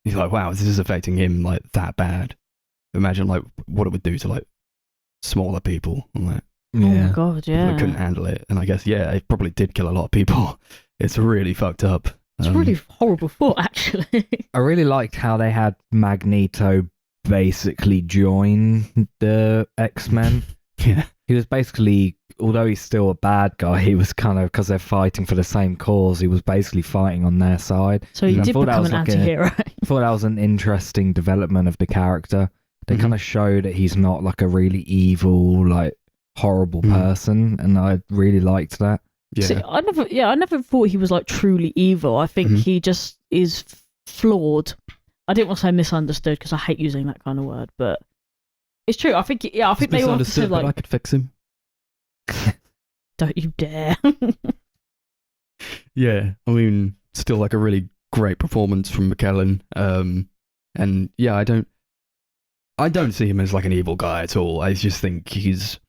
He's like, wow, this is affecting him like that bad. Imagine like what it would do to like smaller people. And, like, Oh my Yeah. god, People that yeah. couldn't handle it, and I guess it probably did kill a lot of people. It's really fucked up. It's a really horrible thought, actually. I really liked how they had Magneto basically join the X-Men. yeah. He was basically, although he's still a bad guy, he was kind of, because they're fighting for the same cause, he was basically fighting on their side. So he I did thought that become was an like anti-hero. I thought that was an interesting development of the character. They Mhm. kind of show that he's not like a really evil, like horrible Mhm. person, and I really liked that. Yeah. See, I never thought he was like truly evil. I think Mhm. he just is flawed. I didn't want to say misunderstood because I hate using that kind of word, but it's true. I think I He's think they want to say misunderstood, but I like, could fix him. don't you dare. Yeah, I mean, still like a really great performance from McKellen. And yeah, I don't see him as like an evil guy at all. I just think he's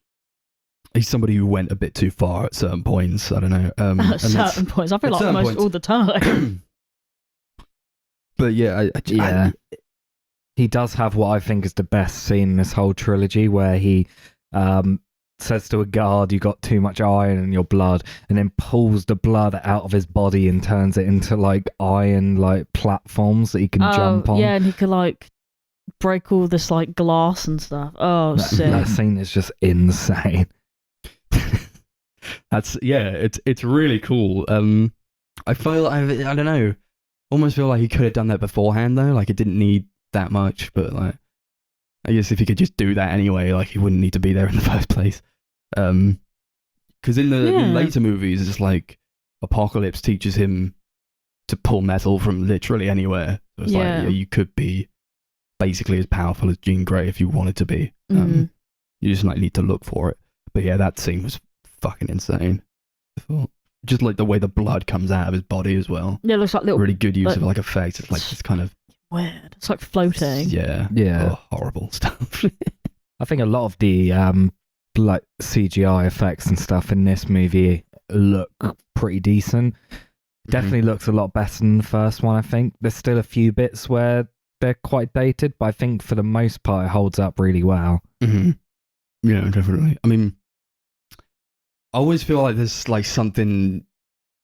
somebody who went a bit too far at certain points. I don't know. At and certain points, I feel at like certain almost points- all the time. but yeah, Yeah. He does have what I think is the best scene in this whole trilogy, where he says to a guard, "You got too much iron in your blood," and then pulls the blood out of his body and turns it into like iron like platforms that he can jump on. Yeah, and he could like break all this like glass and stuff. Oh, sick. That scene is just insane. it's really cool. I feel I don't know, almost feel like he could have done that beforehand though. Like it didn't need that much, but like I guess if he could just do that anyway, like he wouldn't need to be there in the first place. Because in the Yeah. later movies, it's like Apocalypse teaches him to pull metal from literally anywhere. So it's Yeah. like you could be basically as powerful as Jean Grey if you wanted to be. Mhm. You just like need to look for it. But yeah, that scene was fucking insane. I thought. Just like the way the blood comes out of his body as well. Yeah, it looks like little Really good use like- of like effects. It's like this kind of weird. It's like floating. yeah, Yeah. horrible stuff. I think a lot of the like CGI effects and stuff in this movie look pretty decent. Definitely looks a lot better than the first one, I think. There's still a few bits where they're quite dated, but I think for the most part it holds up really well. Mhm. Yeah, definitely. I mean, I always feel like there's like something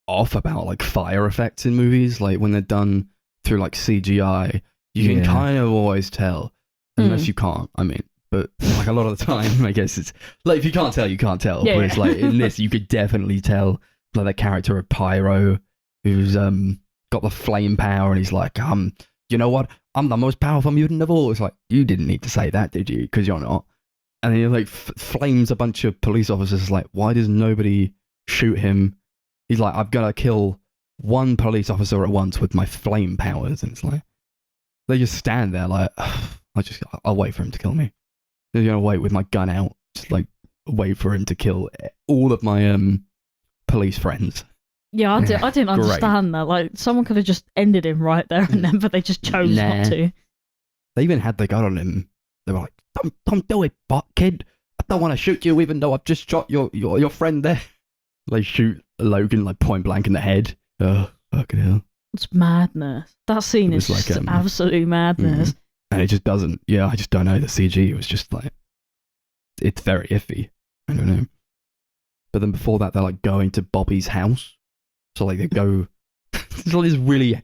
off about like fire effects in movies, like when they're done through like CGI. You can Yeah. kind of always tell, unless you can't. I mean, but like a lot of the time, I guess it's like if you can't tell, you can't tell. Yeah, but yeah. it's like in this, you could definitely tell like the character of Pyro, who's got the flame power, and he's like, you know what? I'm the most powerful mutant of all. It's like you didn't need to say that, did you? Because you're not. And then he like flames a bunch of police officers. Like, why does nobody shoot him? He's like, I'm gonna kill one police officer at once with my flame powers. And it's like they just stand there like, I'll wait for him to kill me. They're gonna wait with my gun out, just like wait for him to kill all of my police friends. Yeah, I didn't Great. understand that. Like, someone could have just ended him right there and then, but they just chose Nah. not to. They even had the gun on him. They were like, don't do it, kid. I don't want to shoot you, even though I've just shot your friend there. They shoot Logan like point blank in the head. Oh, fucking hell. It's madness. That scene It is was just like, absolute madness. And it just doesn't. Yeah, I just don't know. The CG was just like, it's very iffy. I don't know. But then before that, they're like going to Bobby's house. So like they go, it's like this really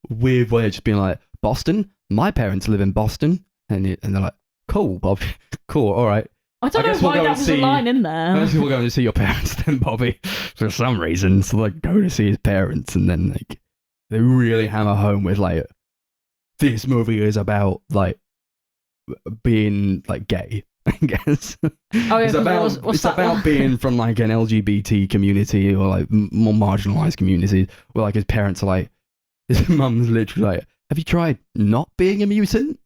weird way of just being like, Boston? My parents live in Boston. And they're like, cool, Bob. Cool, all right. I don't I know guess we'll why go that and was see- a line in I there. guess we're going to see your parents then, Bobby, for some reason. So like go to see his parents, and then like they really hammer home with like, this movie is about like being like gay. I guess Oh, yeah, it's 'cause about what's it's that about one? being from like an LGBT community or like more marginalized community where like his parents are like, his mum's literally like, have you tried not being a mutant?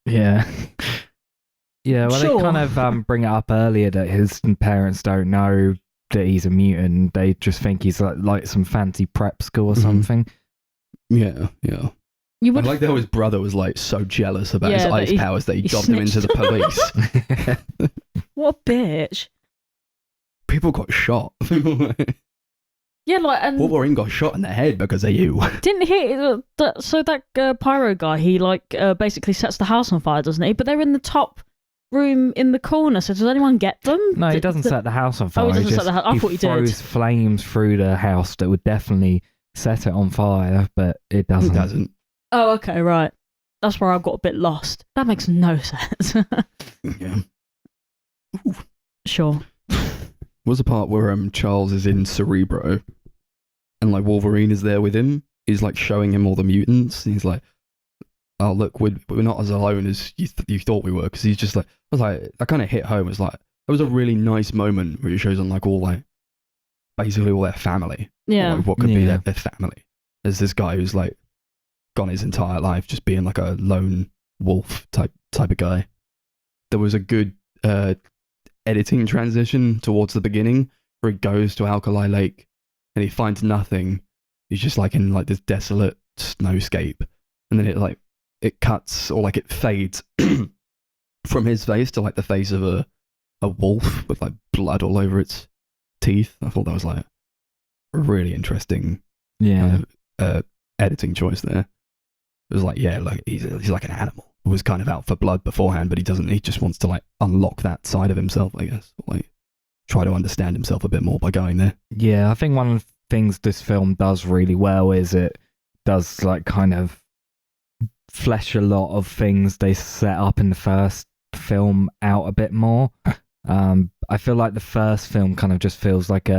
Yeah. Yeah, well, Sure. they kind of bring it up earlier that his parents don't know that he's a mutant. They just think he's like some fancy prep school or Mhm. something. Yeah. You I would like how his brother was like so jealous about his Yeah, that ice he- powers that he he dropped him into the snitched. police. What a bitch. People got shot. Yeah, like, and Wolverine got shot in the head because of you. didn't he? So that pyro guy, he like basically sets the house on fire, doesn't he? But they're in the top room in the corner. So does anyone get them? No, he doesn't set the house on fire. Oh, he doesn't set the house. I thought he did. throws flames through the house that would definitely set it on fire, but it doesn't. It doesn't. Oh, okay, right. That's where I got a bit lost. That makes no sense. Yeah. Sure. Was the part where Charles is in Cerebro, and like Wolverine is there with him. He's like showing him all the mutants. And he's like, "Oh look, we're not as alone as you thought we were." Because he's just like, I was like, that kind of hit home. It was like, it was a really nice moment where he shows them like all like basically all their family. Yeah. Or, like, what could be their family. There's this guy who's like gone his entire life just being like a lone wolf type of guy. There was a good editing transition towards the beginning where he goes to Alkali Lake and he finds nothing. He's just like in like this desolate snowscape, and then it cuts or like it fades from his face to like the face of a wolf with like blood all over its teeth. I thought that was like a really interesting editing choice there. It was like, yeah, like he's like an animal who was kind of out for blood beforehand, but he just wants to like unlock that side of himself, I guess. Like try to understand himself a bit more by going there. Yeah, I think one of the things this film does really well is it does like kind of flesh a lot of things they set up in the first film out a bit more. I feel like the first film kind of just feels like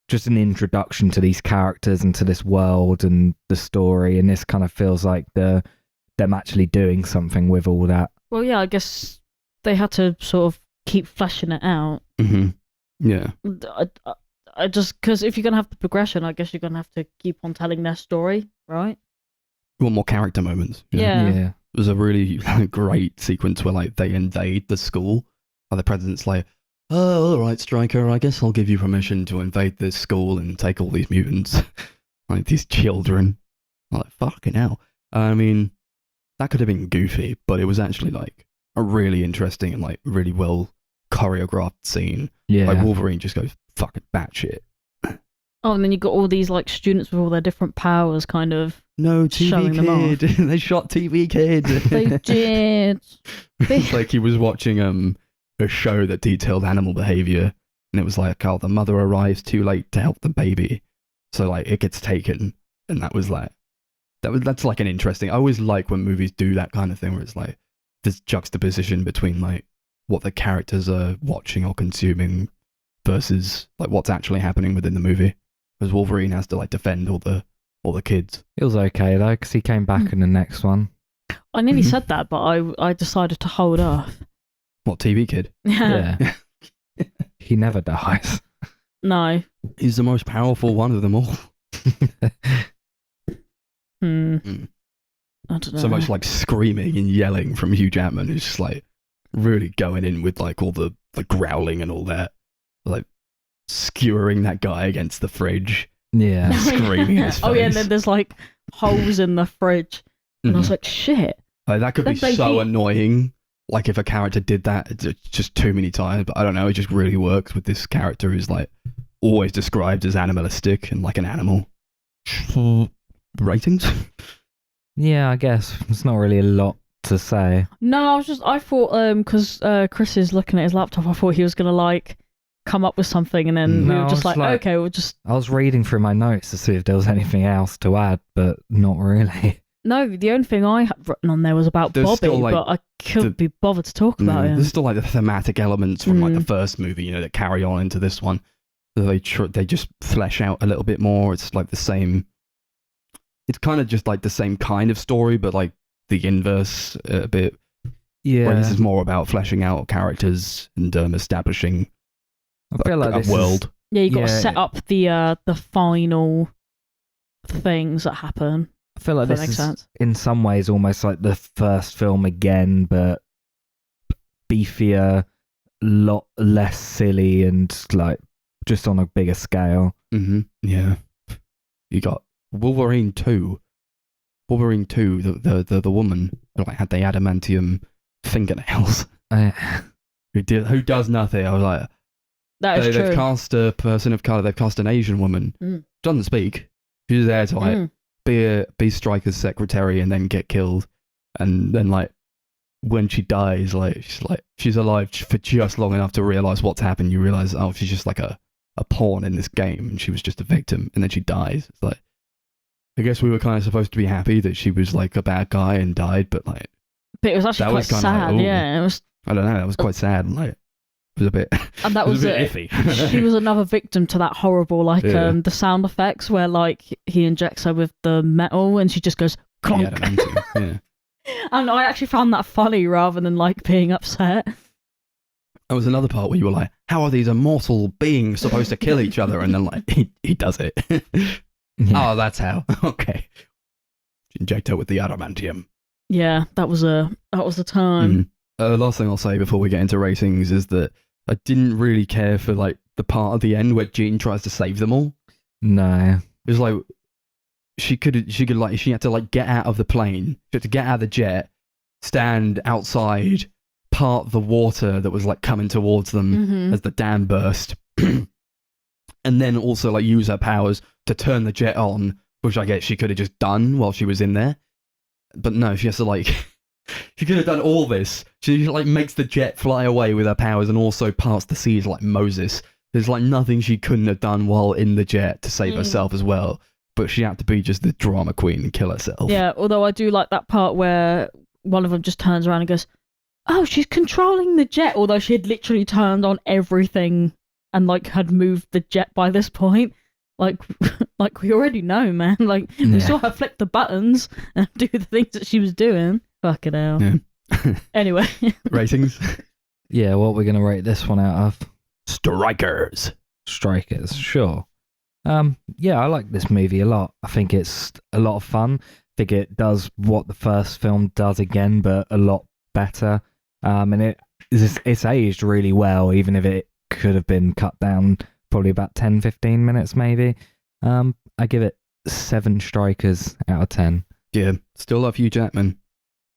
just an introduction to these characters and to this world and the story, and this kind of feels like them actually doing something with all that. Well, yeah, I guess they had to sort of keep fleshing it out. Mm-hmm. Yeah. I just, because if you're going to have the progression, I guess you're going to have to keep on telling their story, right? You want more character moments. Yeah. There's a really great sequence where like they invade the school, and the president's like, "Oh, all right, Stryker, I guess I'll give you permission to invade this school and take all these mutants." Like these children. I'm like, fucking hell. I mean, that could have been goofy, but it was actually like a really interesting and like really well choreographed scene. Yeah. Like Wolverine just goes fucking batshit. Oh, and then you got all these like students with all their different powers kind of No, showing TV them off. Kid. They shot TV Kid. They did. It's like he was watching a show that detailed animal behavior, and it was like, oh, the mother arrives too late to help the baby, so like it gets taken, and that was like that's like an interesting. I always like when movies do that kind of thing where it's like this juxtaposition between like what the characters are watching or consuming versus like what's actually happening within the movie. Because Wolverine has to like defend all the kids. It was okay though, because he came back in the next one. I nearly said that, but I decided to hold off. What, TV Kid? Yeah. He never dies. No. He's the most powerful one of them all. I don't know. So much like screaming and yelling from Hugh Jackman, who's just like really going in with like all the growling and all that, like skewering that guy against the fridge, Yeah. screaming in his face. Oh yeah, and then there's like holes in the fridge, and I was like, shit. Like, that could be Then they so heat- annoying. Like if a character did that, it's just too many times. But I don't know, it just really works with this character who's like always described as animalistic and like an animal. Ratings? Yeah, I guess there's not really a lot to say. No, I thought because Chris is looking at his laptop, I thought he was gonna like come up with something, and then we No, were just it's like, like- okay, we'll just. I was reading through my notes to see if there was anything else to add, but not really. No, the only thing I had written on there was about There's Bobby, still, like, but I couldn't be bothered to talk about him. There's still like the thematic elements from like the Mm. first movie, that carry on into this one. So they just flesh out a little bit more. It's like the same. It's kind of just like the same kind of story, but like the inverse a bit. Yeah. Where this is more about fleshing out characters and establishing I feel like a this world. Yeah, you got to Yeah. set up the final things that happen. I feel like If that this makes is sense. in some ways almost like the first film again, but beefier, lot less silly, and like just on a bigger scale. Mm-hmm. Yeah. You got Wolverine 2. Wolverine 2, the woman who like had the adamantium fingernails. Who does nothing. I was like, That is they've true. cast a person of colour, they've cast an Asian woman. Mm. Doesn't speak. She's there to like Mm. be Stryker's secretary and then get killed. And then like when she dies, like she's alive for just long enough to realize what's happened. You realize, oh, she's just like a pawn in this game, and she was just a victim, and then she dies. It's like, I guess we were kind of supposed to be happy that she was like a bad guy and died, but like, But it was actually that quite was kinda sad. like, ooh. Yeah, it was. I don't know, that was quite sad. Like, it was a bit, And that it was was a bit it. iffy. She was another victim to that horrible, like, Yeah. the sound effects where, like, he injects her with the metal and she just goes He clonk. had an anti, yeah. And I actually found that funny rather than, like, being upset. There was another part where you were like, how are these immortal beings supposed to kill each other? And then like, he does it. Yeah. Oh, that's how. Okay. Inject her with the adamantium. Yeah, that was the time. Last thing I'll say before we get into ratings is that I didn't really care for like the part at the end where Jean tries to save them all. No. It was like she had to like get out of the plane, she had to get out of the jet, stand outside, part the water that was like coming towards them Mhm. as the dam burst, and then also like use her powers to turn the jet on, which I guess she could have just done while she was in there. But no, she has to like she could have done all this. She like makes the jet fly away with her powers and also parts the seas like Moses. There's like nothing she couldn't have done while in the jet to save herself as well. But she had to be just the drama queen and kill herself. Yeah, although I do like that part where one of them just turns around and goes, "Oh, she's controlling the jet," although she had literally turned on everything and like had moved the jet by this point. Like, like we already know, man. Like we Yeah. saw her flick the buttons and do the things that she was doing. Fucking hell. Yeah. Anyway, Ratings? Yeah, what we're going to rate this one out of? Strikers. Strikers, sure. Yeah, I like this movie a lot. I think it's a lot of fun. I think it does what the first film does again, but a lot better. And it's aged really well, even if it could have been cut down probably about 10-15 minutes maybe. I give it 7 strikers out of 10. Yeah, still love Hugh Jackman.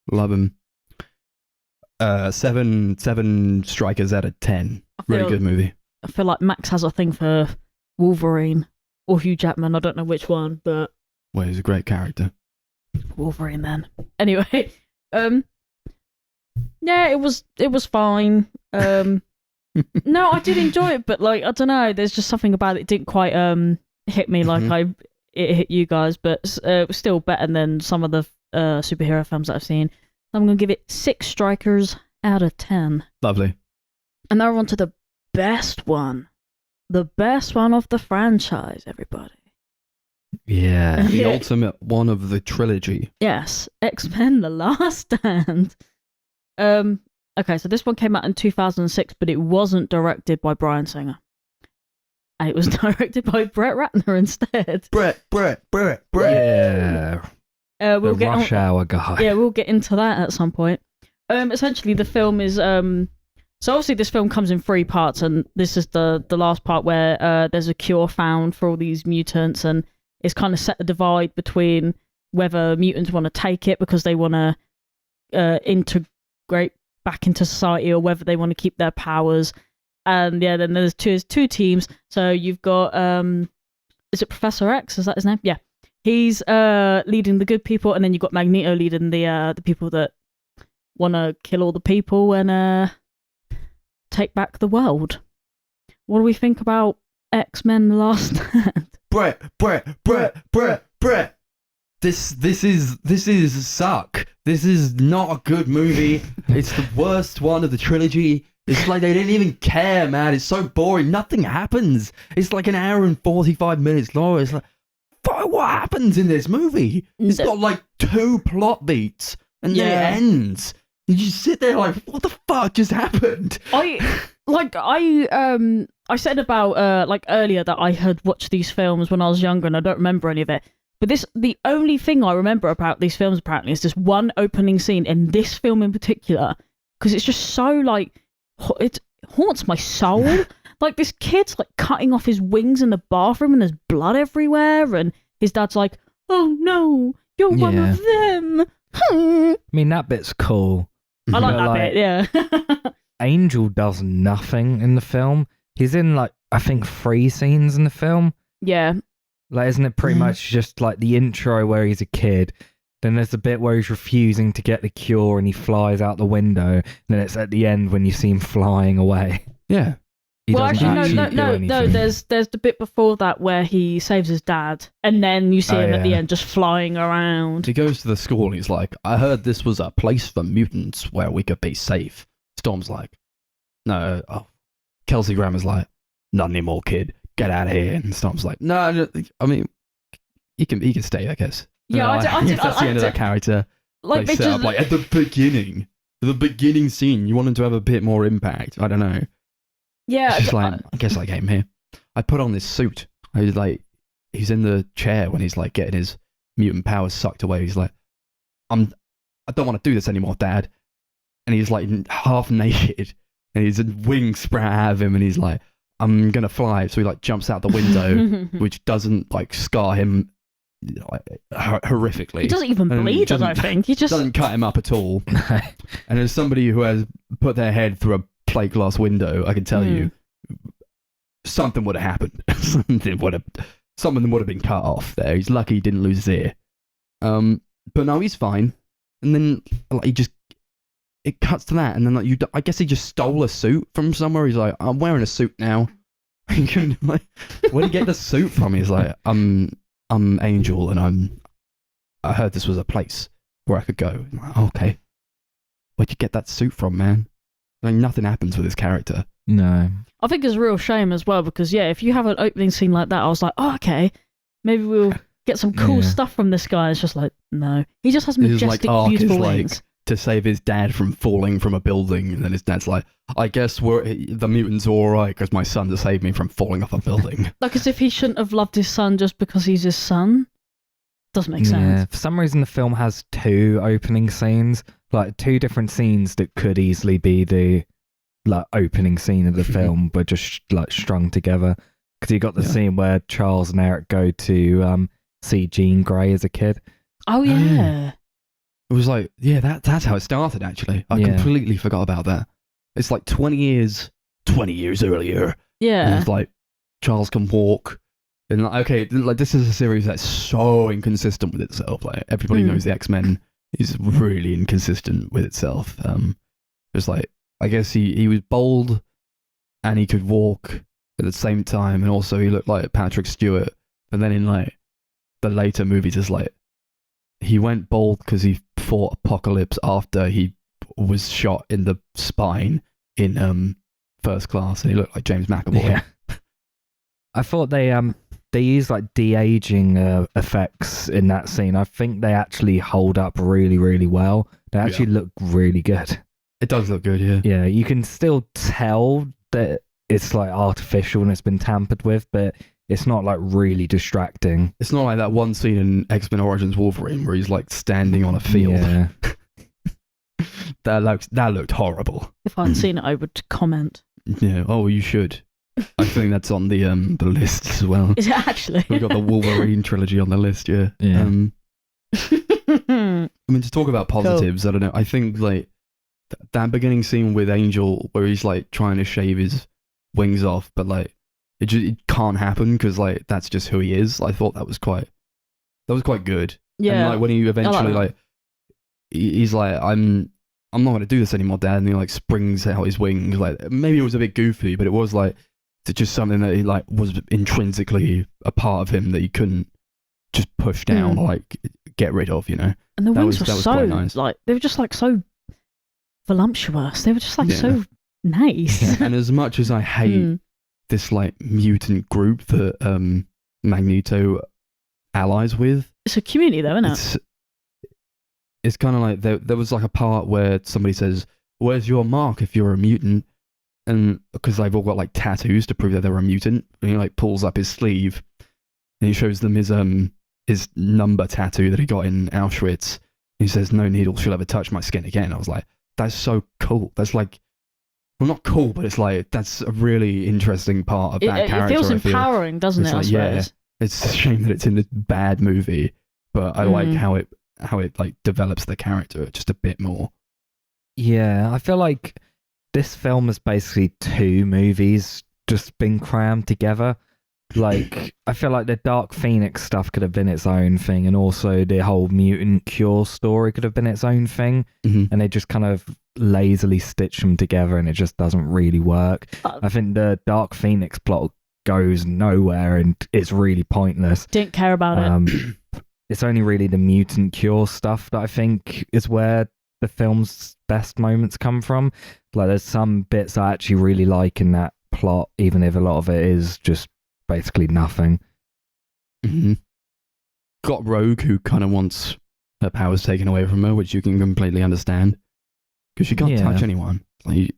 Love him. 7 strikers out of 10. Really good movie. I feel like Max has a thing for Wolverine or Hugh Jackman. I don't know which one, but Well, he's a great character. Wolverine then. Anyway, yeah, it was fine. No, I did enjoy it, but like I don't know, there's just something about it didn't quite hit me like it hit you guys, but it was still better than some of the superhero films that I've seen. I'm gonna give it 6 strikers out of 10. Lovely. And now we're on to the best one of the franchise, everybody. Yeah. The Yeah. ultimate one of the trilogy. Yes, X-Men: The Last Stand. Okay, so this one came out in 2006, but it wasn't directed by Bryan Singer. And it was directed by Brett Ratner instead. Brett. Yeah. We'll The get Rush Hour guy. Yeah, we'll get into that at some point. Essentially, the film is so obviously this film comes in 3 parts, and this is the last part where there's a cure found for all these mutants, and it's kind of set the divide between whether mutants want to take it because they want to integrate back into society, or whether they want to keep their powers. And yeah, then there's two teams. So you've got is it Professor X? Is that his name? Yeah, he's leading the good people, and then you've got Magneto leading the people that want to kill all the people and take back the world. What do we think about X-Men: The Last Stand? Brett. This is suck. This is not a good movie. It's the worst one of the trilogy. It's like they didn't even care, man. It's so boring. Nothing happens. It's like an hour and 45 minutes long. It's like, fuck, what happens in this movie? It's got like 2 plot beats and then it ends. You just sit there like, what the fuck just happened? I said about like earlier that I had watched these films when I was younger and I don't remember any of it. But the only thing I remember about these films apparently is this one opening scene in this film in particular, because it's just so like it haunts my soul. Like this kid's like cutting off his wings in the bathroom and there's blood everywhere, and his dad's like, "Oh no, you're one of them." I mean, that bit's cool. I like But, that like, bit, yeah. Angel does nothing in the film. He's in like I think 3 scenes in the film. Yeah. Like, isn't it pretty much just like the intro where he's a kid, Then there's the bit where he's refusing to get the cure and he flies out the window. And then it's at the end when you see him flying away. Yeah. He Well, doesn't actually, do no. anything. There's the bit before that where he saves his dad, and then you see Oh, him at the yeah. end just flying around. He goes to the school and he's like, I heard this was a place for mutants where we could be safe. Storm's like, no. Kelsey Grammer's like, not anymore, kid. Get out of here. And Storm's like, no. I mean, he can stay, I guess. Yeah, I guess that's the end of that character. Like They they set just up, like at the beginning scene. You want him to have a bit more impact. I don't know. yeah. It's just like, I guess I came here. I put on this suit. I was like, he's in the chair when he's like getting his mutant powers sucked away. He's like, I don't want to do this anymore, Dad. And he's like half naked, and his wings sprout out of him, and he's like, I'm gonna fly. So he like jumps out the window, which doesn't like scar him horrifically. He doesn't even And bleed. I doesn't- don't think he just. Doesn't cut him up at all. And as somebody who has put their head through a plate glass window, I can tell you, something would have happened. something would have been cut off there. He's lucky he didn't lose his ear. But no, he's fine. And then like, it cuts to that, and then like I guess he just stole a suit from somewhere. He's like, I'm wearing a suit now. Like, where did he get the suit from? He's like, I'm Angel, and I heard this was a place where I could go. I'm like, okay, where'd you get that suit from, man? Like, nothing happens with his character. No. I think it's a real shame as well because if you have an opening scene like that, I was like, oh okay, maybe we'll get some cool stuff from this guy. It's just like, no, he just has His majestic, arc is beautiful like wings. to save his dad from falling from a building, and then his dad's like, I guess the mutants are all right because my son to save me from falling off a building. Like as if he shouldn't have loved his son just because he's his son. Doesn't make sense. Yeah. For some reason, the film has two opening scenes, like two different scenes that could easily be the like opening scene of the film, but just like strung together. Because you got the scene where Charles and Eric go to see Jean Grey as a kid. Oh yeah. It was like, yeah, that's how it started, actually. I completely forgot about that. It's like 20 years earlier. And Yeah. it's like, Charles can walk. And like, okay, like this is a series that's so inconsistent with itself. Like everybody knows the X-Men is really inconsistent with itself. It's like, I guess he was bold and he could walk at the same time, and also he looked like Patrick Stewart. But then in like the later movies, it's like he went bald because he fought Apocalypse after he was shot in the spine in First Class, and he looked like James McAvoy. Yeah. I thought they used like de-aging effects in that scene. I think they actually hold up really, really well. They actually look really good. It does look good, yeah. Yeah, you can still tell that it's like artificial and it's been tampered with, but it's not like really distracting. It's not like that one scene in X-Men Origins Wolverine where he's like standing on a field. Yeah. That looked horrible. If I'd seen it, I would comment. Yeah. Oh, you should. I think that's on the list as well. Is it actually? We've got the Wolverine trilogy on the list. Yeah. Yeah. I mean, to talk about positives, I don't know. I think like that beginning scene with Angel where he's like trying to shave his wings off, but like it can't happen because like that's just who he is. I thought that was quite good. Yeah. And like when he eventually that. like he's like, I'm not going to do this anymore, Dad, and he like springs out his wings. Like maybe it was a bit goofy, but it was like just something that he like was intrinsically a part of him that he couldn't just push down or like get rid of, you know. And the wings were that was so quite nice. like they were just like so voluptuous. They were just like so nice. And as much as I hate this like mutant group that Magneto allies with, It's a community though, isn't it? It's kind of like there was like a part where somebody says, "Where's your mark if you're a mutant?" And because they've all got like tattoos to prove that they're a mutant, and he like pulls up his sleeve and he shows them his number tattoo that he got in Auschwitz. He says, "No needle shall ever touch my skin again." I was like, that's so cool. That's like, well, not cool, but it's like that's a really interesting part of that character. It feels I feel. empowering, doesn't It's it? like, I suppose. It's a shame that it's in this bad movie, but I like how it like develops the character just a bit more. Yeah, I feel like this film is basically two movies just been crammed together. Like, I feel like the Dark Phoenix stuff could have been its own thing, and also the whole mutant cure story could have been its own thing, Mhm. and they just kind of lazily stitch them together, and it just doesn't really work. I think the Dark Phoenix plot goes nowhere, and it's really pointless. Didn't care about it. It's only really the mutant cure stuff that I think is where the film's best moments come from. Like, there's some bits I actually really like in that plot, even if a lot of it is just basically nothing. Mhm. Got Rogue, who kind of wants her powers taken away from her, which you can completely understand, because she can't touch anyone. Like,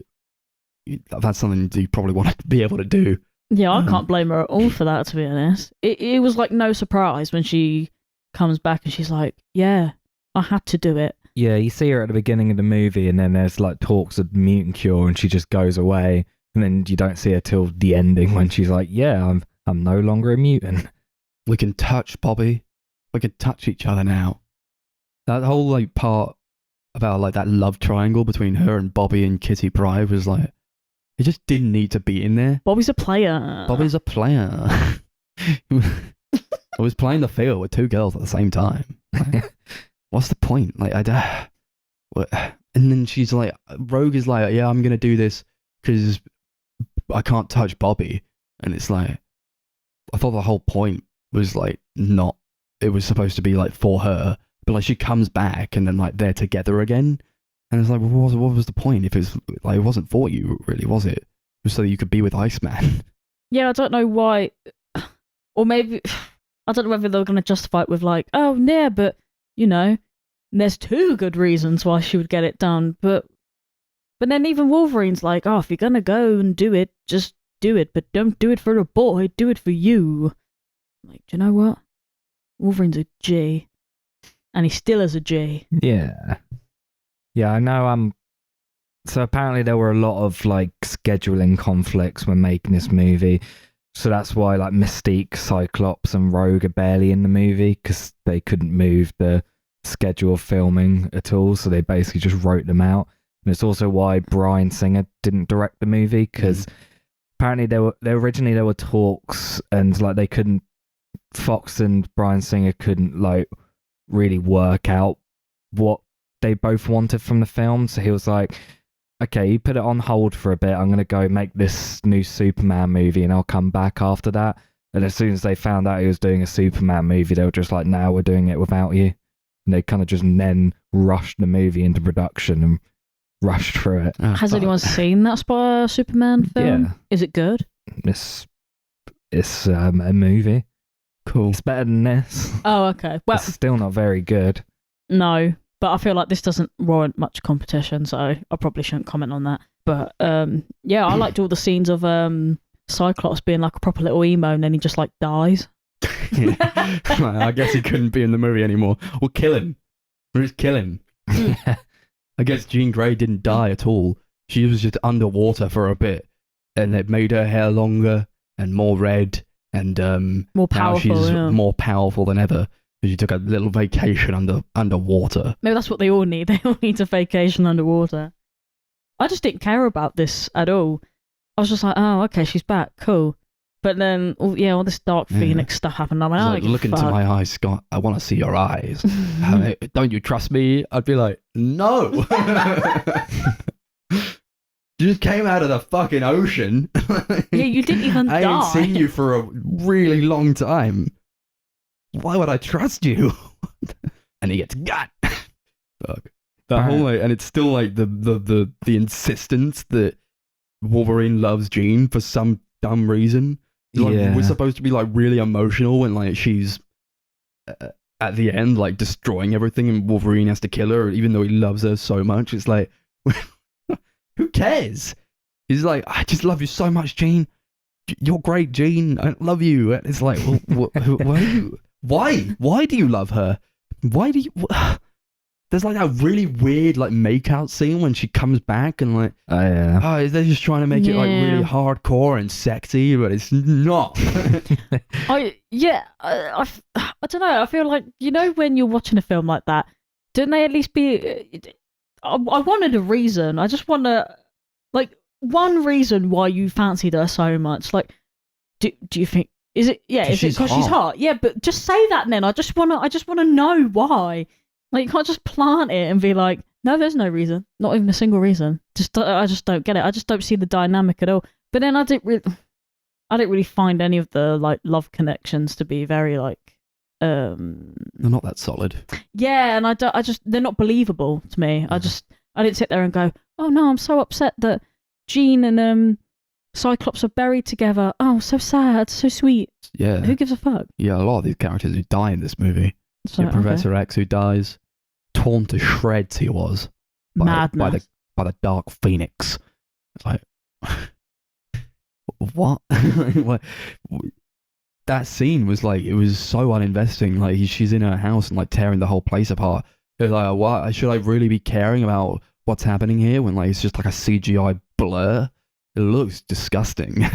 that's something you probably want to be able to do. Yeah, I can't blame her at all for that, to be honest. It was like no surprise when she comes back and she's like, yeah, I had to do it. Yeah, you see her at the beginning of the movie, and then there's like talks of mutant cure, and she just goes away, and then you don't see her till the ending when she's like, yeah, I'm no longer a mutant. We can touch, Bobby. We can touch each other now. That whole like part about like that love triangle between her and Bobby and Kitty Pryde was like, it just didn't need to be in there. Bobby's a player. Bobby's a player. I was playing the field with two girls at the same time. What's the point? Like, what? And then she's like, Rogue is like, yeah, I'm gonna do this because I can't touch Bobby. And it's like, I thought the whole point was like not. It was supposed to be like for her, but like she comes back and then like they're together again. And it's like, well, what was the point if it's like it wasn't for you, really, was it? It was so that you could be with Iceman. Yeah, I don't know why, or maybe I don't know whether they were going to justify it with like, oh yeah, but you know, there's two good reasons why she would get it done, but then even Wolverine's like, oh, if you're gonna go and do it, just do it, but don't do it for a boy, do it for you. Like, do you know what? Wolverine's a G, and he still is a G. Yeah. Yeah, I know. So apparently there were a lot of like scheduling conflicts when making this movie. So that's why like Mystique, Cyclops, and Rogue are barely in the movie because they couldn't move the schedule of filming at all. So they basically just wrote them out. And it's also why Bryan Singer didn't direct the movie because apparently there were talks and like they couldn't. Fox and Bryan Singer couldn't like really work out what they both wanted from the film. So he was like, okay, you put it on hold for a bit. I'm going to go make this new Superman movie and I'll come back after that. And as soon as they found out he was doing a Superman movie, they were just like, now we're doing it without you. And they kind of just then rushed the movie into production and rushed through it. Has anyone seen that Superman film? Yeah. Is it good? It's a movie. Cool. It's better than this. Oh, okay. Well, it's still not very good. No, but I feel like this doesn't warrant much competition, so I probably shouldn't comment on that. But yeah, I liked all the scenes of Cyclops being like a proper little emo, and then he just like dies. I guess he couldn't be in the movie anymore. We'll kill him. We'll just kill him. I guess Jean Grey didn't die at all. She was just underwater for a bit, and it made her hair longer and more red. And more powerful, now she's more powerful than ever. She took a little vacation underwater. Maybe that's what they all need. They all need a vacation underwater. I just didn't care about this at all. I was just like, oh, okay, she's back, cool. But then, all this Dark Phoenix stuff happened. I'm like, look into my eyes, Scott. I want to see your eyes. Don't you trust me? I'd be like, no. You just came out of the fucking ocean. Yeah, you didn't even die. I ain't seen you for a really long time. Why would I trust you? And he gets got. Fuck. That whole and it's still like the insistence that Wolverine loves Jean for some dumb reason. Like, we're supposed to be like really emotional when like she's at the end like destroying everything and Wolverine has to kill her even though he loves her so much. It's like, who cares? He's like, I just love you so much, Jean. You're great, Jean. I love you. It's like, why do you love her? Why do you? There's like that really weird like make-out scene when she comes back and like, they're just trying to make it like really hardcore and sexy, but it's not. I don't know. I feel like, you know, when you're watching a film like that, don't they at least be? I wanted a reason. I just want to, like, one reason why you fancied her so much. Like, do you think Is it? Yeah, is it because she's hot? Yeah, but just say that then. I just wanna know why. Like, you can't just plant it and be like, no, there's no reason, not even a single reason. I just don't get it. I just don't see the dynamic at all. But then I didn't really find any of the like love connections to be very like. They're not that solid. Yeah, and they're not believable to me. I didn't sit there and go, oh no, I'm so upset that Jean and Cyclops are buried together. Oh, so sad, so sweet. Yeah. Who gives a fuck? Yeah, a lot of these characters who die in this movie. So, Professor X who dies, torn to shreds he was. Madness. By the Dark Phoenix. It's like, what? What? That scene was like, it was so uninvesting. Like, she's in her house and like tearing the whole place apart. It's like, what? Should I really be caring about what's happening here when like it's just like a CGI blur? It looks disgusting.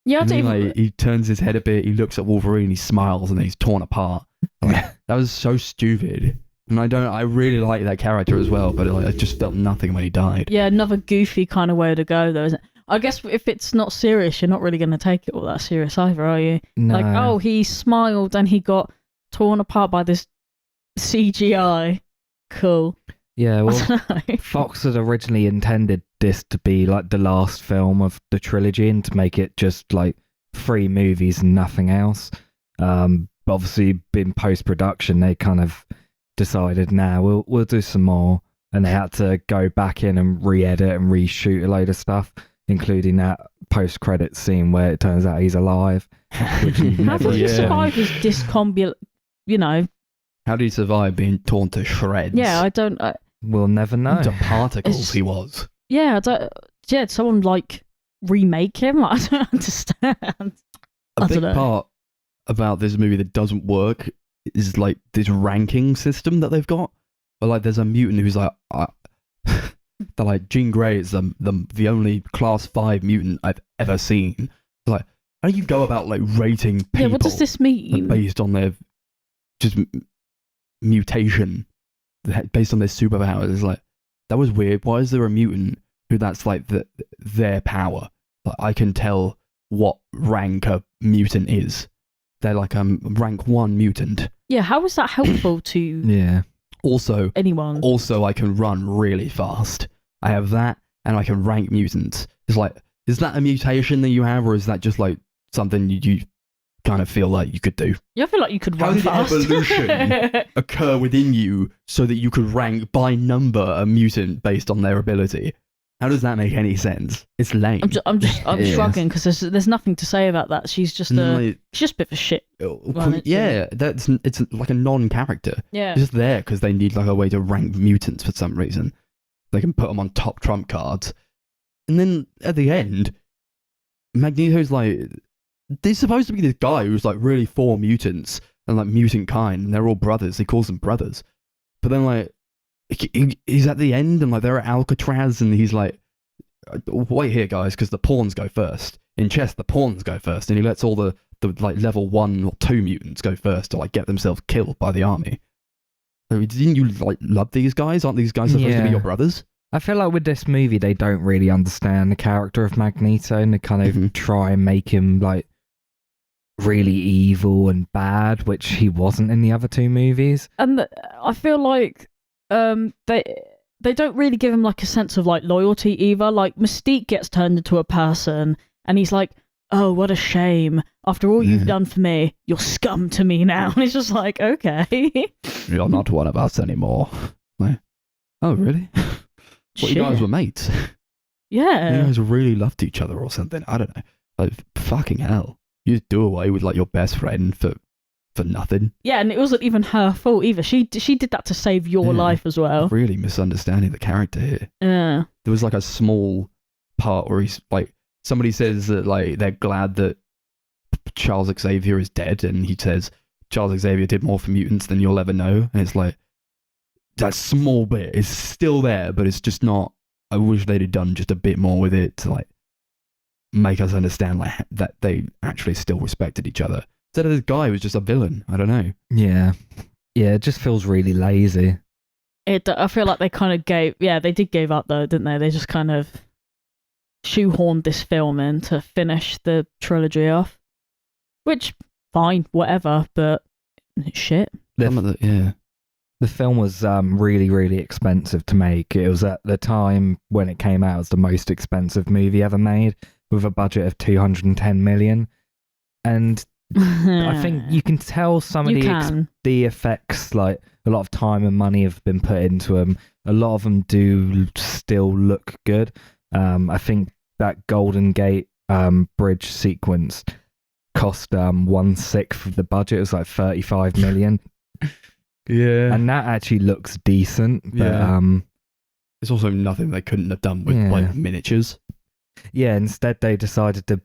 Yeah, and then, like, he turns his head a bit, he looks at Wolverine, he smiles, and then he's torn apart. Like, that was so stupid. And I really like that character as well, but like, I just felt nothing when he died. Yeah, another goofy kind of way to go, though, isn't it? I guess if it's not serious, you're not really going to take it all that serious either, are you? No. Like, oh, he smiled and he got torn apart by this CGI. Cool. Yeah, well, I don't know. Fox had originally intended this to be like the last film of the trilogy and to make it just like 3 movies and nothing else. But obviously, in post-production, they kind of decided, nah, we'll do some more. And they had to go back in and re-edit and reshoot a load of stuff, including that post-credit scene where it turns out he's alive. Which How did he survive his discombobulated, How did he survive being torn to shreds? Yeah, I don't... We'll never know. To particles he was. Yeah, I don't... Yeah, did someone, like, remake him? I don't understand. A big part about this movie that doesn't work is, like, this ranking system that they've got. But, like, there's a mutant who's like... They're like, Jean Grey is the only class 5 mutant I've ever seen. Like, how do you go about, like, rating people? Yeah, what does this mean? Based on their just mutation, based on their superpowers. It's like, that was weird. Why is there a mutant who that's like their power? Like, I can tell what rank a mutant is. They're like rank 1 mutant. Yeah, how is that helpful to Yeah. Also, anyone? Also, I can run really fast. I have that, and I can rank mutants. It's like, is that a mutation that you have, or is that just like something you kind of feel like you could do? Yeah, I feel like you could How run did fast. evolution occur within you so that you could rank by number a mutant based on their ability? How does that make any sense? It's lame. I'm shrugging because there's nothing to say about that. She's just she's just a bit of a shit. Yeah, it's like a non-character. Yeah, It's just there because they need like a way to rank mutants for some reason. They can put them on top trump cards, and then at the end, Magneto's like, there's supposed to be this guy who's like really for mutants and like mutant kind, and they're all brothers. He calls them brothers, but then like he's at the end and like they're at Alcatraz, and he's like, wait here guys, because the pawns go first. In chess, the pawns go first, and he lets all the like level 1 or 2 mutants go first to like get themselves killed by the army. So didn't you like love these guys? Aren't these guys supposed to be your brothers? I feel like with this movie, they don't really understand the character of Magneto, and they kind of try and make him like really evil and bad, which he wasn't in the other 2 movies. And I feel like they don't really give him like a sense of like loyalty either. Like Mystique gets turned into a person, and he's like, "Oh, what a shame! After all you've done for me, you're scum to me now." And it's just like, okay, you're not one of us anymore. Like, oh really? What, you guys were mates? Yeah. You guys really loved each other or something. I don't know. Like, fucking hell. You just do away with like your best friend for nothing. Yeah, and it wasn't even her fault either. She did that to save your life as well. Really misunderstanding the character here. Yeah. There was like a small part where he's like, somebody says that like they're glad that Charles Xavier is dead, and he says Charles Xavier did more for mutants than you'll ever know. And it's like, that small bit is still there, but it's just not. I wish they'd have done just a bit more with it to like make us understand like that they actually still respected each other. Instead of this guy who was just a villain. I don't know. Yeah, it just feels really lazy. I feel like they kind of they did give up though, didn't they? They just kind of shoehorned this film in to finish the trilogy off. Which, fine, whatever, but it's shit. Some of the The film was really, really expensive to make. It was at the time when it came out, it was the most expensive movie ever made, with a budget of 210 million. And I think you can tell some of the effects, like a lot of time and money have been put into them. A lot of them do still look good. I think that Golden Gate bridge sequence cost 1/6 of the budget. It was like 35 million. Yeah. And that actually looks decent. But, Yeah. It's also nothing they couldn't have done with like miniatures. Yeah, instead they decided to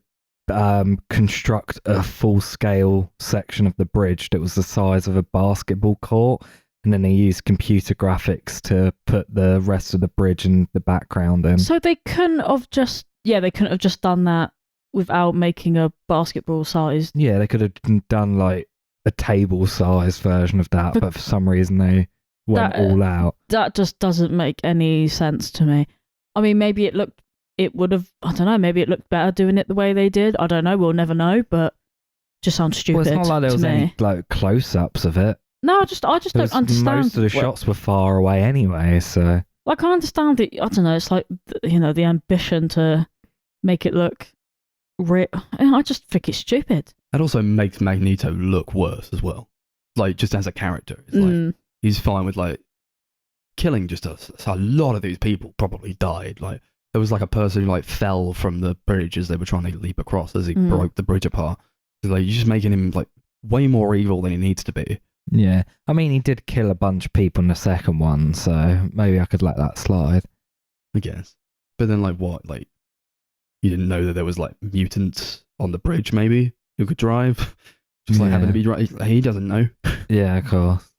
construct a full-scale section of the bridge that was the size of a basketball court, and then they used computer graphics to put the rest of the bridge in the background in. So they couldn't have just done that without making a basketball sized. Yeah, they could have done like a table-sized version of that, but for some reason they went all out. That just doesn't make any sense to me. I mean, maybe it would have, I don't know, maybe it looked better doing it the way they did. I don't know, we'll never know, but it just sounds stupid. Well, it's not like there was to me. any like close-ups of it. No, I just don't understand. Most of the shots were far away anyway, so... Like, I understand that, I don't know, it's like, the ambition to make it look real. I just think it's stupid. That also makes Magneto look worse as well. Like, just as a character. It's like, he's fine with, like, killing just us. So a lot of these people probably died. Like, there was, like, a person who, like, fell from the bridge as they were trying to leap across as he broke the bridge apart. So, like, you're just making him, like, way more evil than he needs to be. Yeah. I mean, he did kill a bunch of people in the second one, so maybe I could let that slide. I guess. But then, like, what? Like, you didn't know that there was, like, mutants on the bridge, maybe, who could drive? Just, like, having to be right. He doesn't know. Yeah, of course.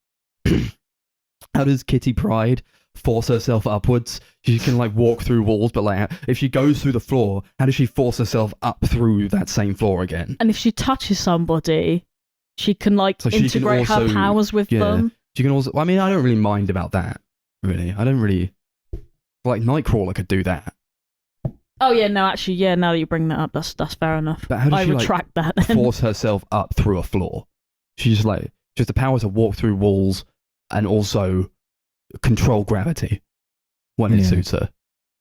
How does Kitty Pryde force herself upwards? She can, like, walk through walls, but, like, if she goes through the floor, how does she force herself up through that same floor again? And if she touches somebody, she can, like, so integrate her powers with them. She can also... I mean, I don't really mind about that, really. I don't really... Like, Nightcrawler could do that. Oh, yeah, no, actually, yeah, now that you bring that up, that's fair enough. But how does she, retract that then. Force herself up through a floor? She's just, like... Just the power to walk through walls and also control gravity when it suits her.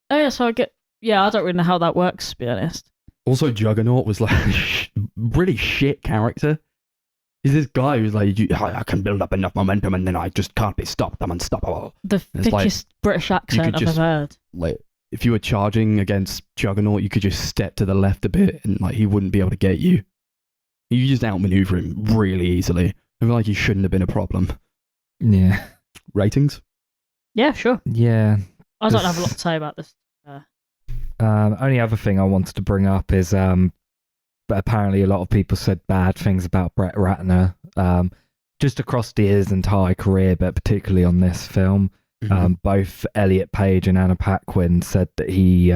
Oh, yeah, so I get... Yeah, I don't really know how that works, to be honest. Also, Juggernaut was, like, really shit character. He's this guy who's like, I can build up enough momentum and then I just can't be stopped. I'm unstoppable. The thickest British accent I've ever heard. Like, if you were charging against Juggernaut, you could just step to the left a bit and like he wouldn't be able to get you. You just outmaneuver him really easily. I feel like he shouldn't have been a problem. Yeah. Ratings? Yeah, sure. Yeah. I don't have a lot to say about this. Only other thing I wanted to bring up is but apparently a lot of people said bad things about Brett Ratner, just across his entire career, but particularly on this film. Both Elliot Page and Anna Paquin said that he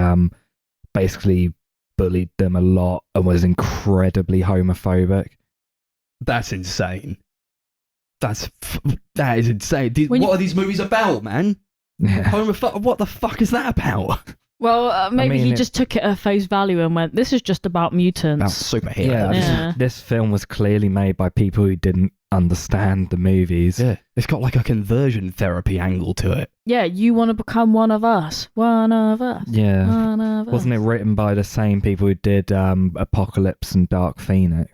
basically bullied them a lot and was incredibly homophobic. That's insane. That is insane. What are these movies about, man? Yeah. What the fuck is that about? Well, maybe he just took it at face value and went, this is just about mutants. About superheroes. Yeah, this film was clearly made by people who didn't understand the movies. Yeah, it's got like a conversion therapy angle to it. Yeah, you want to become one of us. One of us. Yeah. One of us. Wasn't it written by the same people who did Apocalypse and Dark Phoenix?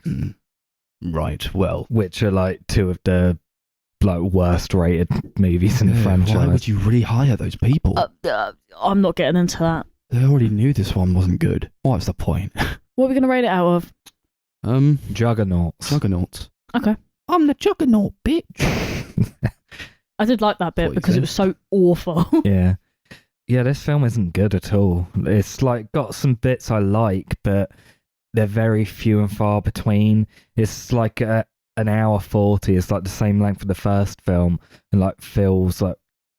Right, well. Which are like two of the worst rated movies in the franchise. Why would you rehire those people? I'm not getting into that. They already knew this one wasn't good. What's the point? What are we going to rate it out of? Juggernauts. Juggernauts. Okay. I'm the Juggernaut, bitch. I did like that bit because it was so awful. Yeah. Yeah, this film isn't good at all. It's like got some bits I like, but they're very few and far between. It's like an hour 40. It's like the same length of the first film and like feels like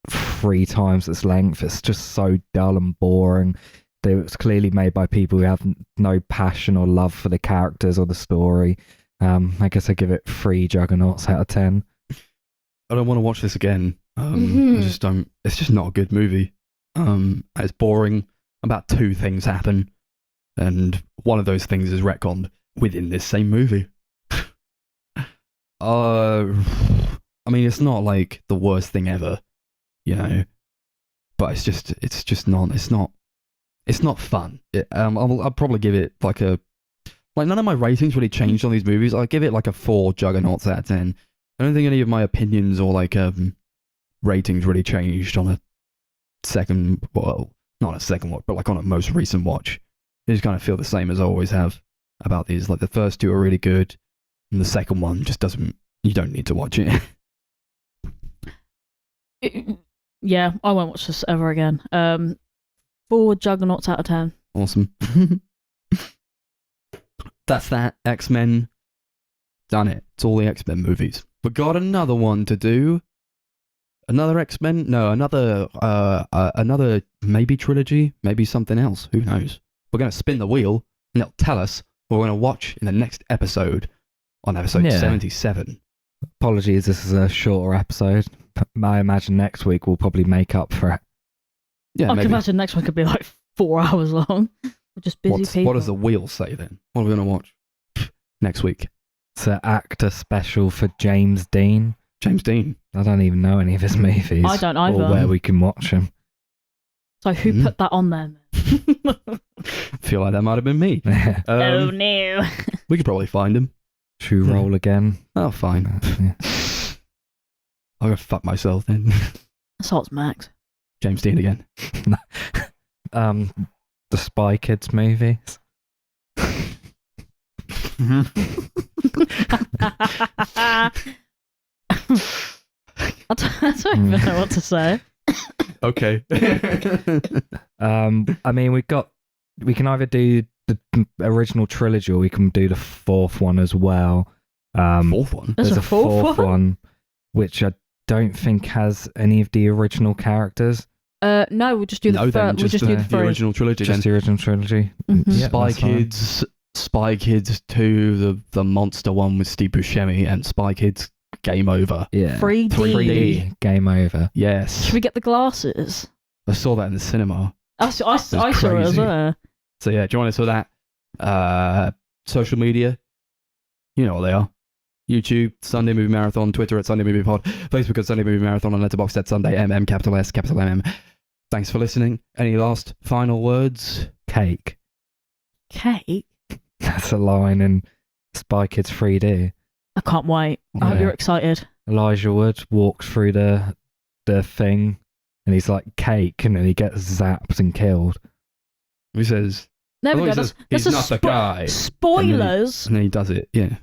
3 times its length. It's just so dull and boring. It was clearly made by people who have no passion or love for the characters or the story. I guess I give it 3 Juggernauts out of 10. I don't want to watch this again. I just don't. It's just not a good movie. It's boring. About 2 things happen, and one of those things is retconned within this same movie. I mean, it's not like the worst thing ever, you know, but it's not fun. I'll probably give it like none of my ratings really changed on these movies. I'll give it like a 4 juggernauts out of 10. I don't think any of my opinions or like ratings really changed on a second, well, not a second watch, but like on a most recent watch. I just kind of feel the same as I always have about these. Like the first 2 are really good, and the second one just doesn't. You don't need to watch it. Yeah, I won't watch this ever again. 4 juggernauts out of 10. Awesome. That's that. X-Men. Done it. It's all the X-Men movies. We got another one to do. Another X-Men? No, another maybe trilogy, maybe something else. Who knows? We're going to spin the wheel, and it'll tell us what we're going to watch in the next episode, on episode 77. Apologies, this is a shorter episode. I imagine next week we'll probably make up for it. Yeah, I maybe. can imagine next one could be like 4 hours long. We're just busy people. What does the wheel say then? What are we going to watch next week? It's an actor special for James Dean. James Dean. I don't even know any of his movies. I don't either. Or where we can watch them. So who put that on then? I feel like that might have been me. Oh no. We could probably find him. Should we roll again? Oh, fine. Yeah. I'm going to fuck myself then. So it's Max. James Dean again. The Spy Kids movies. I don't even know what to say. Okay. I mean, we can either do the original trilogy or we can do the 4th one as well. 4th one? There's a 4th one, which I don't think has any of the original characters. No, we'll just do the first. We'll just do the the original trilogy. Just the original trilogy. Mhm. Yeah, Spy that's fine. Kids, Spy Kids 2, the monster one with Steve Buscemi, and Spy Kids Game Over. Yeah. 3D. 3D. Game over. Yes. Should we get the glasses? I saw that in the cinema. I saw it as crazy. well. So yeah, join us for that. Social media, you know what they are. YouTube, Sunday Movie Marathon, Twitter at Sunday Movie Pod, Facebook at Sunday Movie Marathon, and Letterboxd at Sunday MM, capital S, capital MM. Thanks for listening. Any last final words? Cake. Cake? That's a line in Spy Kids 3D. I can't wait. I hope Yeah. you're excited. Elijah Wood walks through the thing and he's like, cake, and then he gets zapped and killed. He says, There we Oh, go. he says, That's "He's a not the guy." Spoilers. and then he does it. Yeah.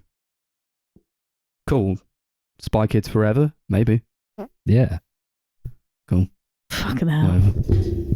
Cool. Spy Kids forever? Maybe. Yeah. Cool. Fucking hell. Whatever.